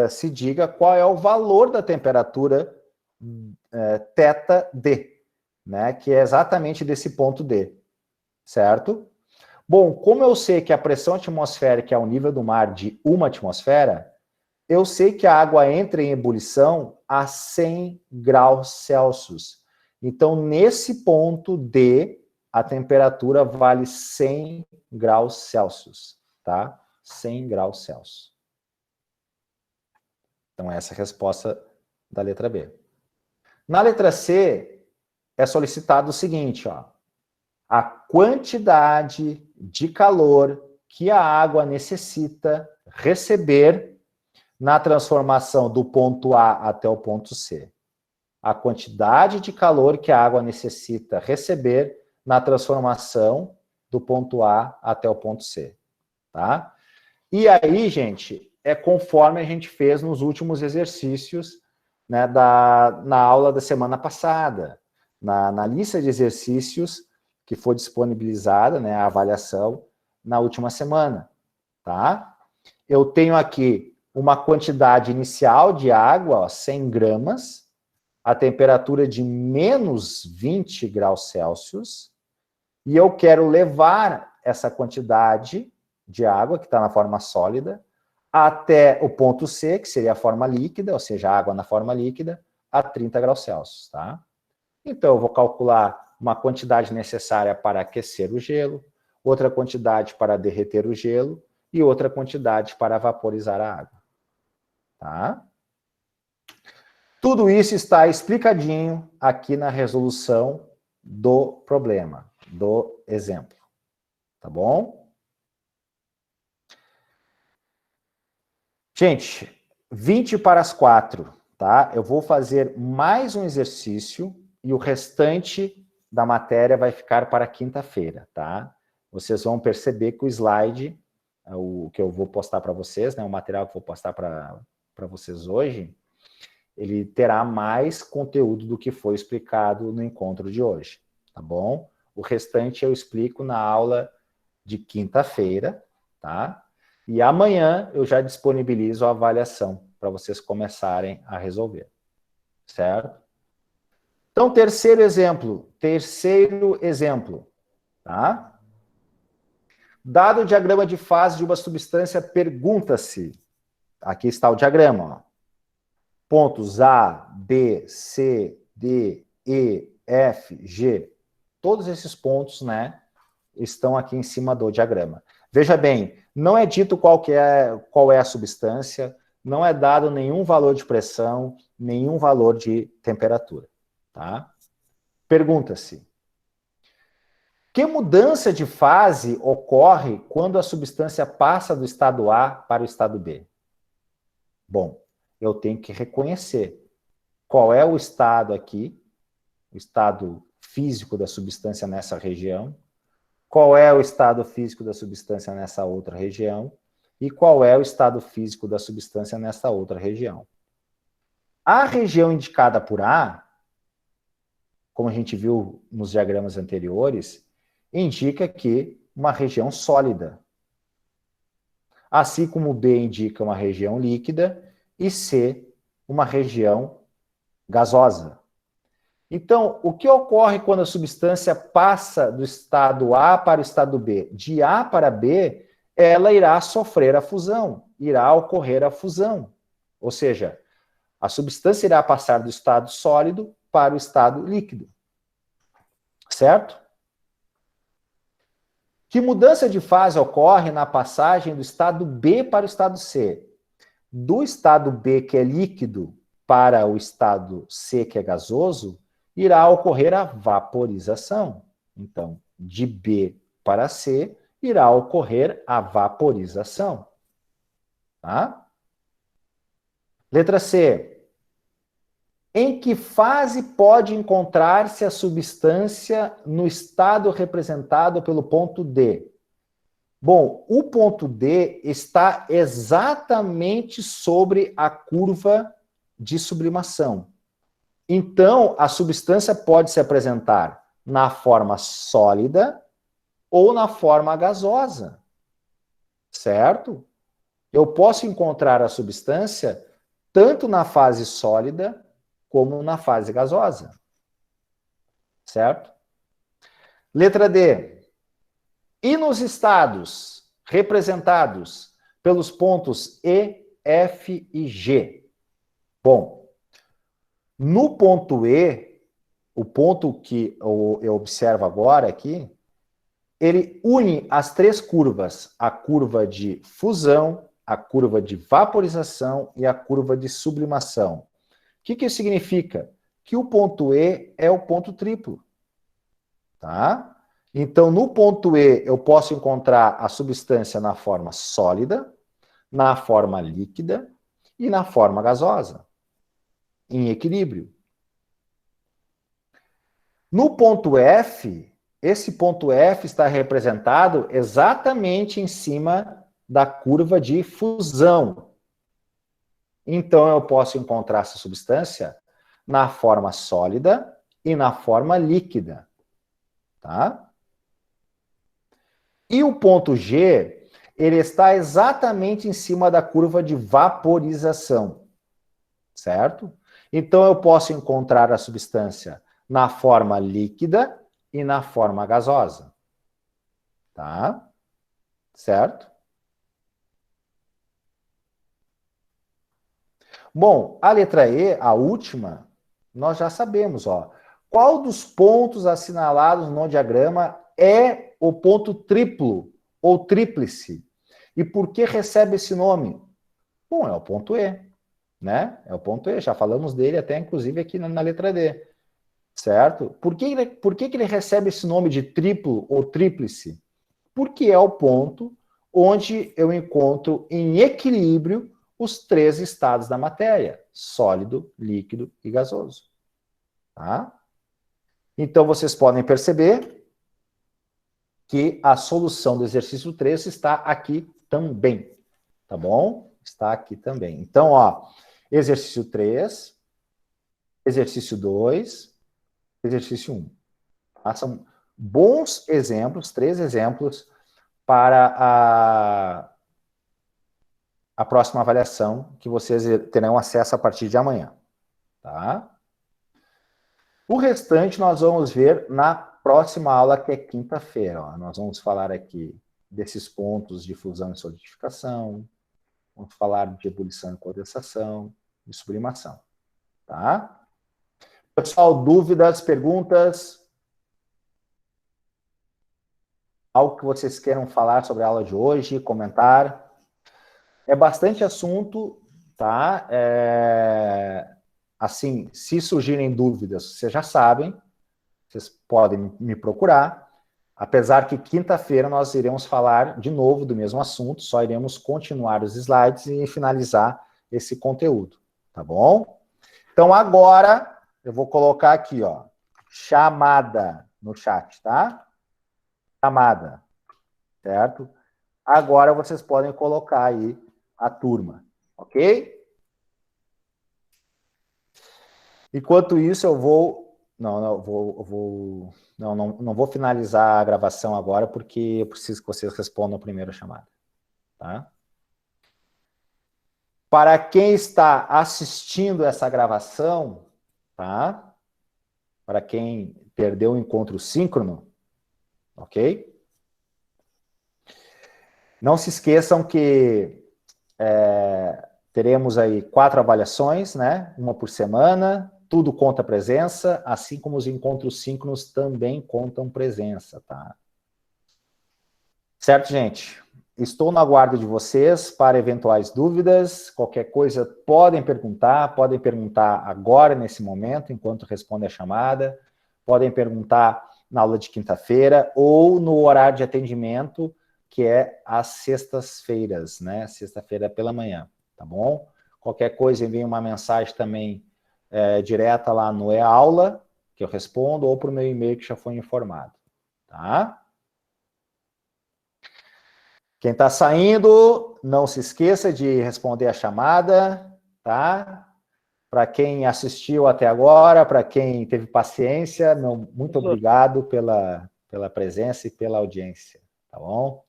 se diga qual é o valor da temperatura θD, né, que é exatamente desse ponto D, certo? Bom, como eu sei que a pressão atmosférica é ao nível do mar de 1 atmosfera, eu sei que a água entra em ebulição a 100 graus Celsius. Então, nesse ponto D, a temperatura vale 100 graus Celsius, tá? 100 graus Celsius. Então, essa é a resposta da letra B. Na letra C, é solicitado o seguinte, ó. A quantidade de calor que a água necessita receber na transformação do ponto A até o ponto C. A quantidade de calor que a água necessita receber na transformação do ponto A até o ponto C. Tá? E aí, gente, é conforme a gente fez nos últimos exercícios, né, na aula da semana passada. Na lista de exercícios que foi disponibilizada, né, a avaliação, na última semana. Tá? Eu tenho aqui uma quantidade inicial de água, ó, 100 gramas, a temperatura de menos 20 graus Celsius, e eu quero levar essa quantidade de água, que está na forma sólida, até o ponto C, que seria a forma líquida, ou seja, a água na forma líquida, a 30 graus Celsius. Tá? Então, eu vou calcular uma quantidade necessária para aquecer o gelo, outra quantidade para derreter o gelo, e outra quantidade para vaporizar a água. Tá? Tudo isso está explicadinho aqui na resolução do problema, do exemplo. Tá bom? Gente, 20 para as 4, tá? Eu vou fazer mais um exercício e o restante da matéria vai ficar para quinta-feira, tá? Vocês vão perceber que o slide, o que eu vou postar para vocês, né, o material que eu vou postar para vocês hoje, ele terá mais conteúdo do que foi explicado no encontro de hoje, tá bom? O restante eu explico na aula de quinta-feira, tá? E amanhã eu já disponibilizo a avaliação para vocês começarem a resolver, certo? Então, terceiro exemplo, tá? Dado o diagrama de fase de uma substância, pergunta-se, aqui está o diagrama, ó, pontos A, B, C, D, E, F, G, todos esses pontos, né, estão aqui em cima do diagrama. Veja bem, não é dito qual é a substância, não é dado nenhum valor de pressão, nenhum valor de temperatura. Tá? Pergunta-se, que mudança de fase ocorre quando a substância passa do estado A para o estado B? Bom, eu tenho que reconhecer qual é o estado aqui, o estado físico da substância nessa região, qual é o estado físico da substância nessa outra região e qual é o estado físico da substância nessa outra região. A região indicada por A, como a gente viu nos diagramas anteriores, indica que uma região sólida. Assim como B indica uma região líquida e C uma região gasosa. Então, o que ocorre quando a substância passa do estado A para o estado B? De A para B, ela irá sofrer a fusão, irá ocorrer a fusão. Ou seja, a substância irá passar do estado sólido para o estado líquido. Certo? Que mudança de fase ocorre na passagem do estado B para o estado C? Do estado B, que é líquido, para o estado C, que é gasoso, irá ocorrer a vaporização. Então, de B para C, irá ocorrer a vaporização. Tá? Letra C. Em que fase pode encontrar-se a substância no estado representado pelo ponto D? Bom, o ponto D está exatamente sobre a curva de sublimação. Então, a substância pode se apresentar na forma sólida ou na forma gasosa. Certo? eu posso encontrar a substância tanto na fase sólida como na fase gasosa. Certo? Letra D. E nos estados representados pelos pontos E, F e G? Bom, no ponto E, o ponto que eu observo agora aqui, ele une as três curvas, a curva de fusão, a curva de vaporização e a curva de sublimação. O que isso significa? Que o ponto E é o ponto triplo. Tá? Então, no ponto E, eu posso encontrar a substância na forma sólida, na forma líquida e na forma gasosa, em equilíbrio. No ponto F, esse ponto F está representado exatamente em cima da curva de fusão. Então, eu posso encontrar essa substância na forma sólida e na forma líquida. Tá? E o ponto G, ele está exatamente em cima da curva de vaporização. Certo? Então, eu posso encontrar a substância na forma líquida e na forma gasosa. Tá? Certo? Bom, a letra E, a última, nós já sabemos, ó. Qual dos pontos assinalados no diagrama é o ponto triplo ou tríplice? E por que recebe esse nome? Bom, é o ponto E, né? É o ponto E, já falamos dele até inclusive aqui na letra D. Certo? Por que ele recebe esse nome de triplo ou tríplice? Porque é o ponto onde eu encontro em equilíbrio os três estados da matéria: sólido, líquido e gasoso. Tá? Então, vocês podem perceber que a solução do exercício 3 está aqui também. Tá bom? Está aqui também. Então, ó, exercício 3, exercício 2, exercício 1. Tá? São bons exemplos, 3 exemplos, para a próxima avaliação, que vocês terão acesso a partir de amanhã. Tá? O restante nós vamos ver na próxima aula, que é quinta-feira. Nós vamos falar aqui desses pontos de fusão e solidificação, vamos falar de ebulição e condensação, de sublimação. Tá? Pessoal, dúvidas, perguntas? Algo que vocês queiram falar sobre a aula de hoje, comentar? É bastante assunto, tá? Assim, se surgirem dúvidas, vocês já sabem, vocês podem me procurar, apesar que quinta-feira nós iremos falar de novo do mesmo assunto, só iremos continuar os slides e finalizar esse conteúdo, tá bom? Então, agora, eu vou colocar aqui, ó, chamada no chat, tá? Chamada, certo? Agora vocês podem colocar aí a turma, ok? Enquanto isso, eu vou... Não vou finalizar a gravação agora, porque eu preciso que vocês respondam primeiro a chamada. Tá? Para quem está assistindo essa gravação, tá? Para quem perdeu o encontro síncrono, ok? Não se esqueçam que teremos aí 4 avaliações, né? Uma por semana. Tudo conta presença, assim como os encontros síncronos também contam presença, tá? Certo, gente? Estou no aguardo de vocês para eventuais dúvidas. Qualquer coisa podem perguntar agora, nesse momento, enquanto responde a chamada. Podem perguntar na aula de quinta-feira ou no horário de atendimento, que é às sextas-feiras, né? Sexta-feira pela manhã, tá bom? Qualquer coisa, enviem uma mensagem também direta lá no e-aula, que eu respondo, ou para o meu e-mail que já foi informado, tá? Quem está saindo, não se esqueça de responder a chamada, tá? Para quem assistiu até agora, para quem teve paciência, muito obrigado pela presença e pela audiência, tá bom?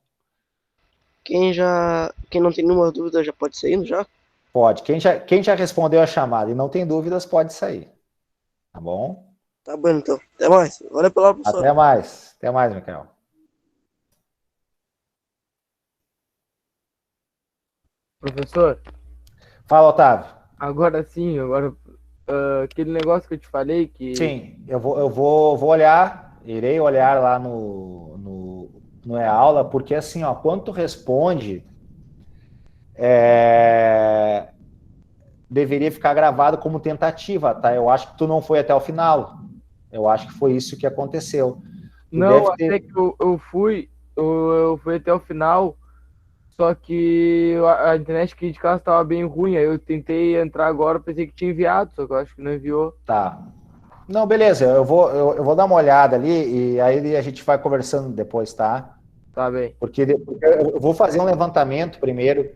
Quem não tem nenhuma dúvida já pode sair, já? Pode. Quem já respondeu a chamada e não tem dúvidas, pode sair. Tá bom? Tá bom, então. Até mais. Valeu pela aula, professor. Até mais. Até mais, Micael. Professor, Fala, Otávio. agora sim, aquele negócio que eu te falei que. Sim, eu vou olhar, irei olhar lá no e-aula, porque assim, ó, quando tu responde, deveria ficar gravado como tentativa, tá? Eu acho que tu não foi até o final. Eu acho que foi isso que aconteceu. Tu Não, deve até ter... que eu fui até o final, só que a internet aqui de casa estava bem ruim, aí eu tentei entrar agora, pensei que tinha enviado, só que eu acho que não enviou. Tá. Não, beleza, eu vou dar uma olhada ali e aí a gente vai conversando depois, tá? Tá bem. Porque eu vou fazer um levantamento primeiro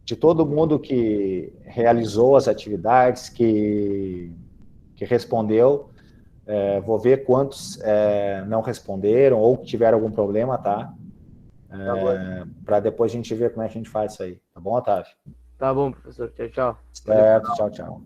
de todo mundo que realizou as atividades, que respondeu. Vou ver quantos não responderam ou que tiveram algum problema, tá? Tá bom. Para depois a gente ver como é que a gente faz isso aí. Tá bom, Otávio? Tá bom, professor. Tchau, tchau. Valeu. Certo, tchau, tchau.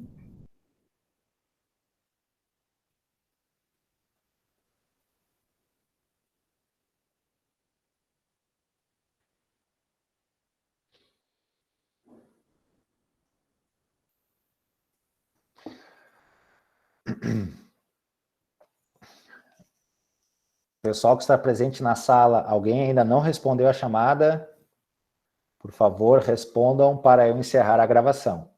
Pessoal que está presente na sala, alguém ainda não respondeu a chamada? Por favor, respondam para eu encerrar a gravação.